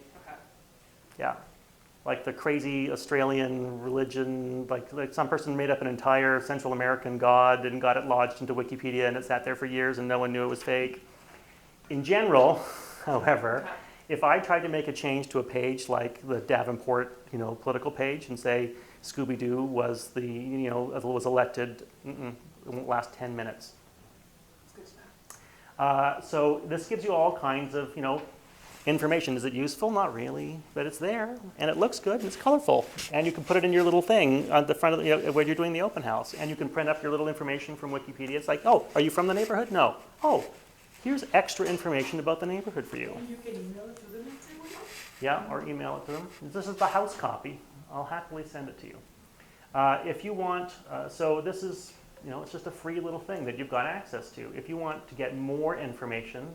yeah. Like the crazy Australian religion, like some person made up an entire Central American god and got it lodged into Wikipedia and it sat there for years and no one knew it was fake. In general, however, Okay. if I tried to make a change to a page like the Davenport, political page and say Scooby-Doo was was elected, it won't last 10 minutes. It's good to know. So this gives you all kinds of, information. Is it useful? Not really, but it's there, and it looks good, and it's colorful, and you can put it in your little thing on the front of where you're doing the open house, and you can print up your little information from Wikipedia. It's like, oh, are you from the neighborhood? No. Oh, here's extra information about the neighborhood for you. And you can email it to them and say, well, Yeah, or email it to them. This is the house copy. I'll happily send it to you. If you want, so this is, it's just a free little thing that you've got access to. If you want to get more information,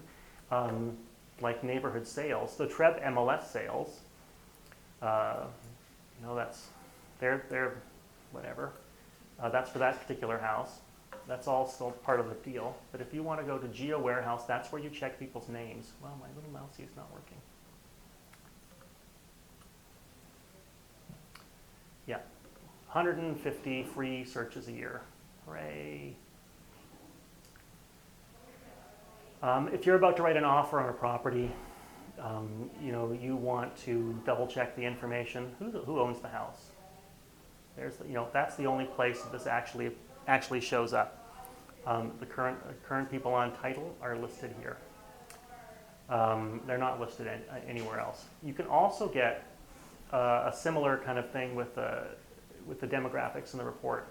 like neighborhood sales, the Treb MLS sales, that's, they're whatever. That's for that particular house. That's all still part of the deal. But if you want to go to Geo Warehouse, that's where you check people's names. Well, my little mousey is not working. Yeah, 150 free searches a year. Hooray. If you're about to write an offer on a property, you want to double check the information. Who owns the house? There's, that's the only place that this actually shows up. The current people on title are listed here. They're not listed anywhere else. You can also get a similar kind of thing with the demographics in the report.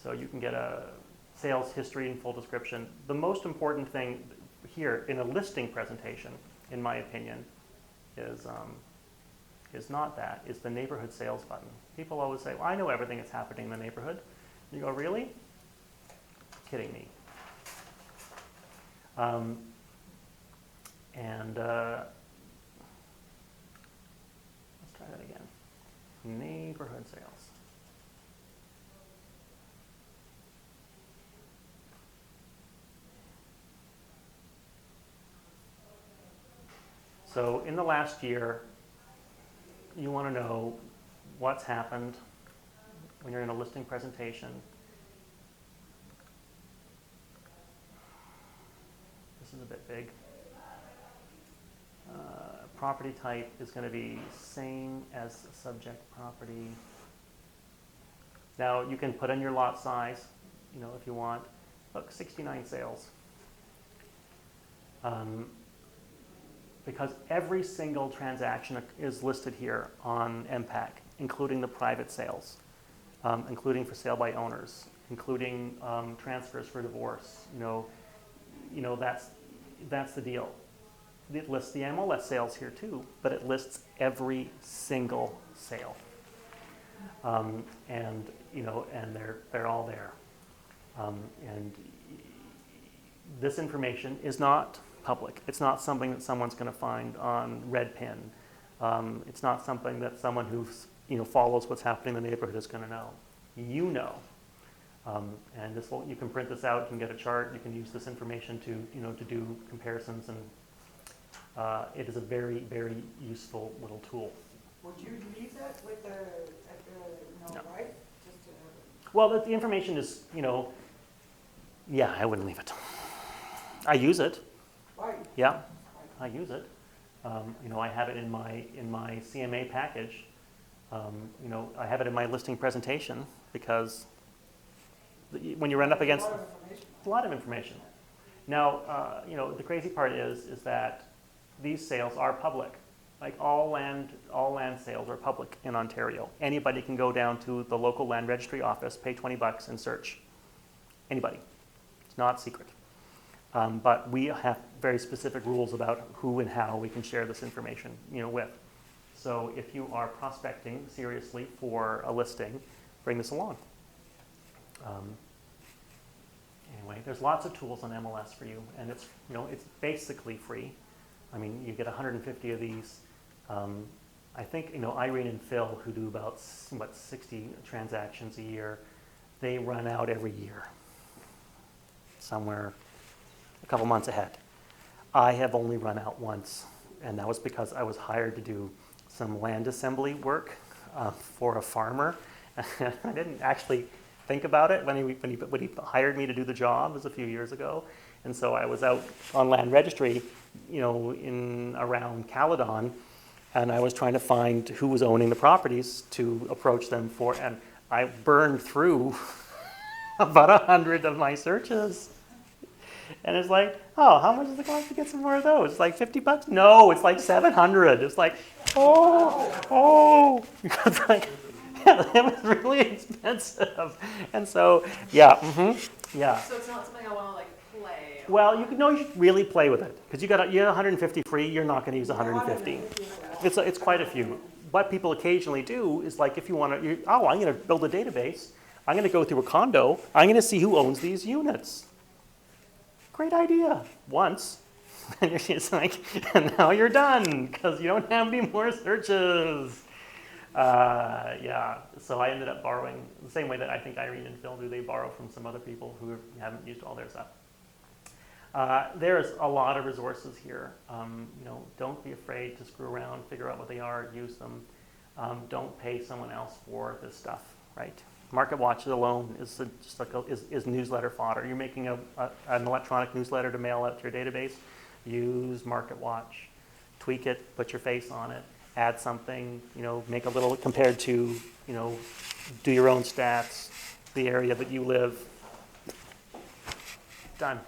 So you can get a sales history and full description. The most important thing here in a listing presentation, in my opinion, is not that, is the neighborhood sales button. People always say, well, I know everything that's happening in the neighborhood. You go, really? Kidding me. Let's try that again. Neighborhood sales. So in the last year, you want to know what's happened when you're in a listing presentation. This is a bit big. Property type is going to be same as subject property. Now you can put in your lot size, if you want. Look, 69 sales. Because every single transaction is listed here on MPAC, including the private sales, including for sale by owners, including transfers for divorce. That's the deal. It lists the MLS sales here too, but it lists every single sale, and they're all there. And this information is not public. It's not something that someone's going to find on Redpin. It's not something that someone who follows what's happening in the neighborhood is going to know. You know, and you can print this out. You can get a chart. You can use this information to do comparisons, and it is a very, very useful little tool. would you leave that with the, No. right? Just to have it. Well, the information is, yeah, I wouldn't leave it. I use it. Right. Yeah, I use it. I have it in my CMA package. You know, I have it in my listing presentation because when you run up against A lot of information. a lot of information. Now, you know, the crazy part is that these sales are public. Like all land sales are public in Ontario. Anybody can go down to the local land registry office, pay $20 and search. Anybody. It's not secret. But we have very specific rules about who and how we can share this information, you know, with. So if you are prospecting seriously for a listing, bring this along. Anyway, there's lots of tools on MLS for you, and it's, you know, it's basically free. I mean, you get 150 of these. I think, you know, Irene and Phil, who do about, 60 transactions a year, they run out every year, somewhere a couple months ahead. I have only run out once, and that was because I was hired to do some land assembly work for a farmer. I didn't actually think about it when he hired me to do the job. It was a few years ago, and so I was out on land registry, you know, in around Caledon, and I was trying to find who was owning the properties to approach them for, and I burned through about 100 of my searches. And it's like, oh, how much does it cost to get some more of those? It's like $50? No, it's like 700. It's like, oh. It's like, yeah, it was really expensive. And so, yeah, yeah. So it's not something I want to like play. Well, you should really play with it because you got 150 free. You're not going to use 150. It's quite a few. What people occasionally do is like if you want to, I'm going to build a database. I'm going to go through a condo. I'm going to see who owns these units. Great idea. Once, and it's like, and now you're done because you don't have any more searches. Yeah, so I ended up borrowing the same way that I think Irene and Phil do. They borrow from some other people who haven't used all their stuff. There's a lot of resources here. You know, don't be afraid to screw around, figure out what they are, use them. Don't pay someone else for this stuff, right? Market Watch alone is just like is newsletter fodder. You're making an electronic newsletter to mail out to your database. Use Market Watch, tweak it, put your face on it, add something. You know, make a little compared to, you know, do your own stats, the area that you live. Done.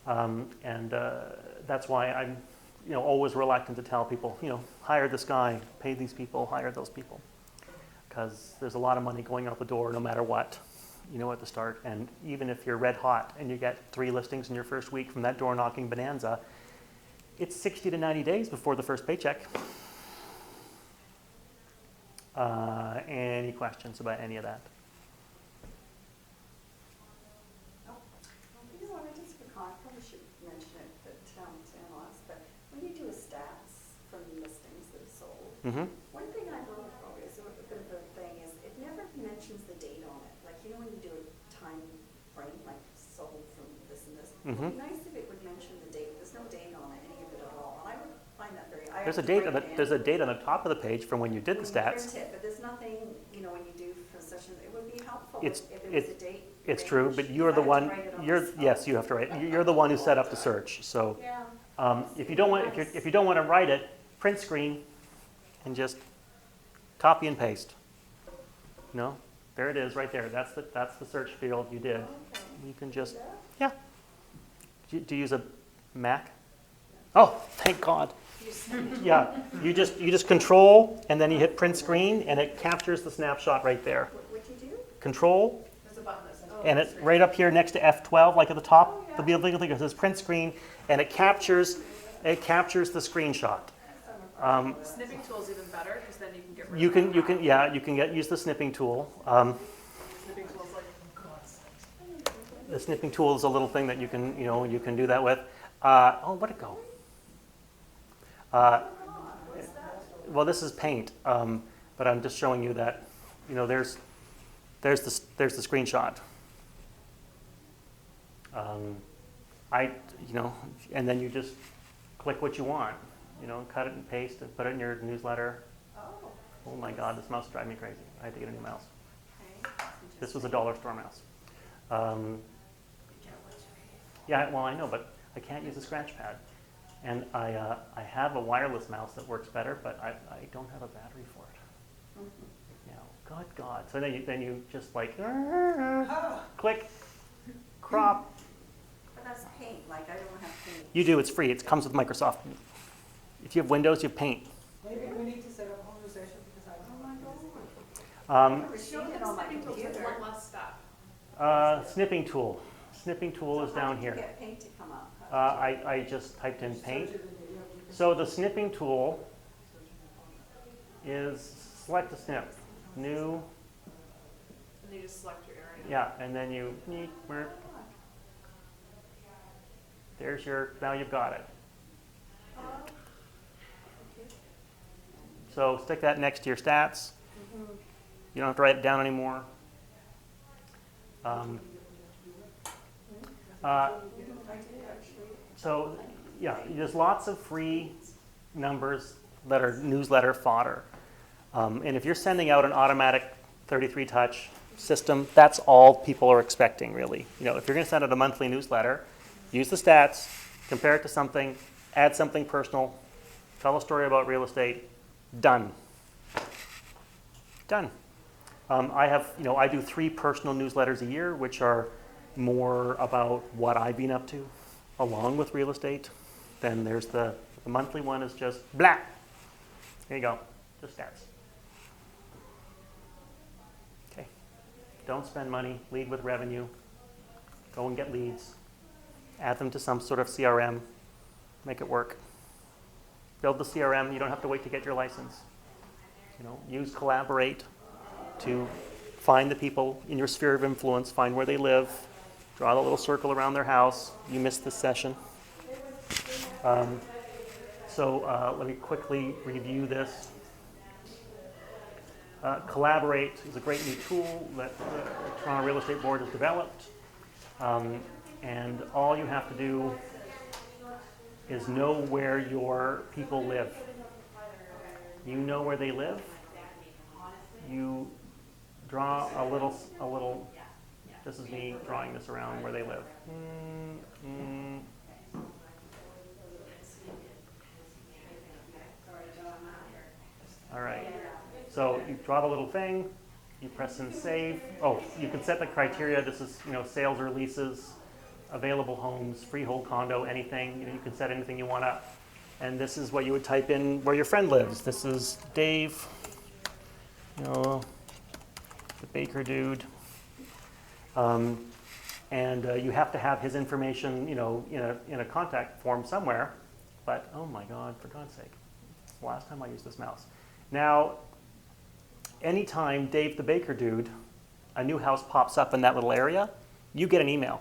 And that's why I'm, you know, always reluctant to tell people, you know, hire this guy, pay these people, hire those people. Because there's a lot of money going out the door no matter what, you know, at the start. And even if you're red hot and you get 3 listings in your first week from that door knocking bonanza, it's 60 to 90 days before the first paycheck. Any questions about any of that? You know, I just forgot, I probably should mention it, but MLS, but when you do a stats from the listings that are sold, Mm-hmm. one thing I wrote about is a bit of a thing is it never mentions the date on it. Like, you know, when you do a time frame, like sold from this and this, it'd be nice if it would mention the date. There's no date on it, any of it at all. And I would find that very, I There's have a to date write it in. there's a date on the top of the page from when you did the When you stats. print it, but there's nothing, you know, when you do for sessions, it would be helpful It's- if it was a date. It's true, but you're the I have to one. write it on You're this. yes, you have to write. You're the one who set up the search. So Yeah. if you don't want to write it, print screen, and just copy and paste. You know, there it is, right there. That's the search field you did. Okay. You can just Do you use a Mac? Oh, thank God. Yeah, you just control and then you hit print screen and it captures the snapshot right there. What do you do? Control. There's a button that says. And it's right up here next to F12, like at the top. The little thing that says print screen, and it captures the screenshot. Snipping tool is even better because then you can get rid You of can you can use the snipping tool. Snipping tool is like, oh, God. The snipping tool is a little thing that you can do that with. Where'd it go? Well, this is Paint, but I'm just showing you that, you know, there's the screenshot. And then you just click what you want, you know, cut it and paste and put it in your newsletter. Oh my God, this mouse drives me crazy. I had to get a new mouse. This was a dollar store mouse. Yeah, well, I know, but I can't use a scratch pad. And I have a wireless mouse that works better, but I don't have a battery for it. You know, God. So then you just like, click, crop. But that's paint, like I don't have paint. You do, it's free. It comes with Microsoft. If you have Windows, you have Paint. Maybe we need to set up a whole new session because I don't mind those. I've never You seen don't it have on my snipping tools, it's computer. one less step. Snipping tool. Snipping tool is down So how here. did you get paint to come up? I just typed in Paint. So the snipping tool is select a snip, new, And you just select your area. yeah, and then you, there's your, now you've got it. So stick that next to your stats. You don't have to write it down anymore. So yeah, there's lots of free numbers that are newsletter fodder. And if you're sending out an automatic 33-touch system, that's all people are expecting, really. You know, if you're going to send out a monthly newsletter, use the stats, compare it to something, add something personal, tell a story about real estate. Done. Done. I do 3 personal newsletters a year, which are more about what I've been up to, along with real estate. Then there's the monthly one is just blah. There you go, just stats. Okay. Don't spend money, lead with revenue. Go and get leads. Add them to some sort of CRM. Make it work. Build the CRM. You don't have to wait to get your license. You know, use Collaborate to find the people in your sphere of influence, find where they live, draw the little circle around their house. You missed this session. Let me quickly review this. Collaborate is a great new tool that the Toronto Real Estate Board has developed. And all you have to do is know where your people live. You know where they live. You draw a little, this is me drawing this around where they live. All right, so you draw the little thing, you press and save. Oh, you can set the criteria. This is, sales or leases, available homes, freehold condo, anything. You can set anything you want up. And this is what you would type in where your friend lives. This is Dave, the baker dude. You have to have his information, in a contact form somewhere. But, oh my God, for God's sake, it's the last time I used this mouse. Now, anytime Dave the baker dude, a new house pops up in that little area, you get an email.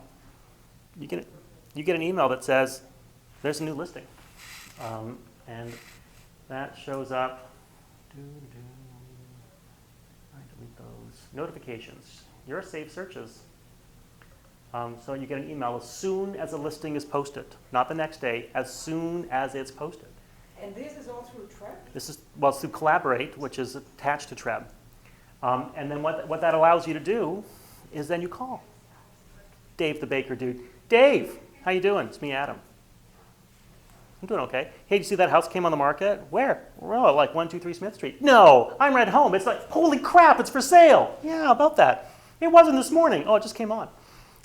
You get an email that says, there's a new listing. And that shows up. I delete those. Notifications. Your saved searches. So you get an email as soon as a listing is posted. Not the next day, as soon as it's posted. And this is all through Treb? This is, it's through Collaborate, which is attached to Treb. And then what that allows you to do is then you call Dave the baker dude. Dave, how you doing? It's me, Adam. I'm doing okay. Hey, did you see that house came on the market? Where? Oh, like 123 Smith Street. No, I'm right home. It's like, holy crap, it's for sale. Yeah, about that. It wasn't this morning. Oh, it just came on.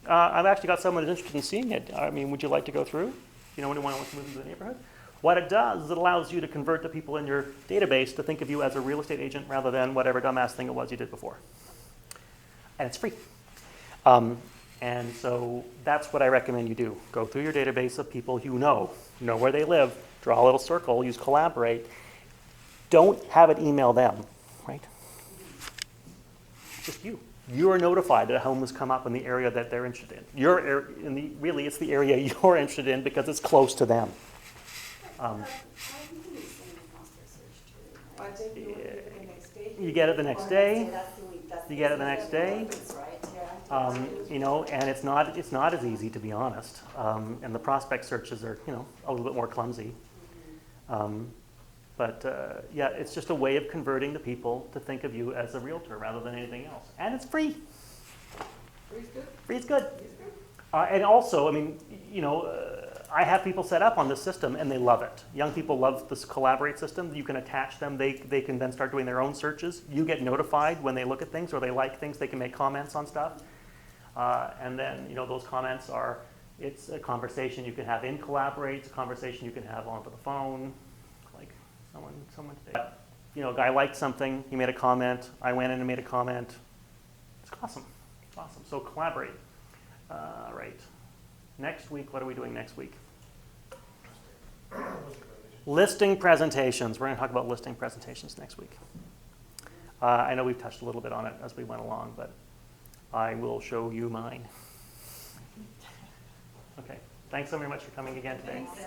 I've actually got someone who's interested in seeing it. I mean, would you like to go through? You know anyone who wants to move into the neighborhood? What it does is it allows you to convert the people in your database to think of you as a real estate agent rather than whatever dumbass thing it was you did before. And it's free. And so that's what I recommend you do. Go through your database of people you know where they live, draw a little circle, use Collaborate. Don't have it email them, right? Just you. You are notified that a home has come up in the area that they're interested in. Really, it's the area you're interested in because it's close to them. I think you would get it the next day. You get it the next day. You get it the next day. Right, And it's not as easy, to be honest. And the prospect searches are, a little bit more clumsy. It's just a way of converting the people to think of you as a realtor rather than anything else. And it's free. Free is good. And also, I have people set up on this system and they love it. Young people love this Collaborate system. You can attach them. They can then start doing their own searches. You get notified when they look at things or they like things. They can make comments on stuff. And then, those comments are, it's a conversation you can have in Collaborate. It's a conversation you can have onto the phone. Like someone today. A guy liked something. He made a comment. I went in and made a comment. It's awesome. It's awesome. So Collaborate. Right. Next week, what are we doing next week? Listing presentations. We're going to talk about listing presentations next week. I know we've touched a little bit on it as we went along, but I will show you mine. Okay. Thanks so very much for coming again today. Thanks.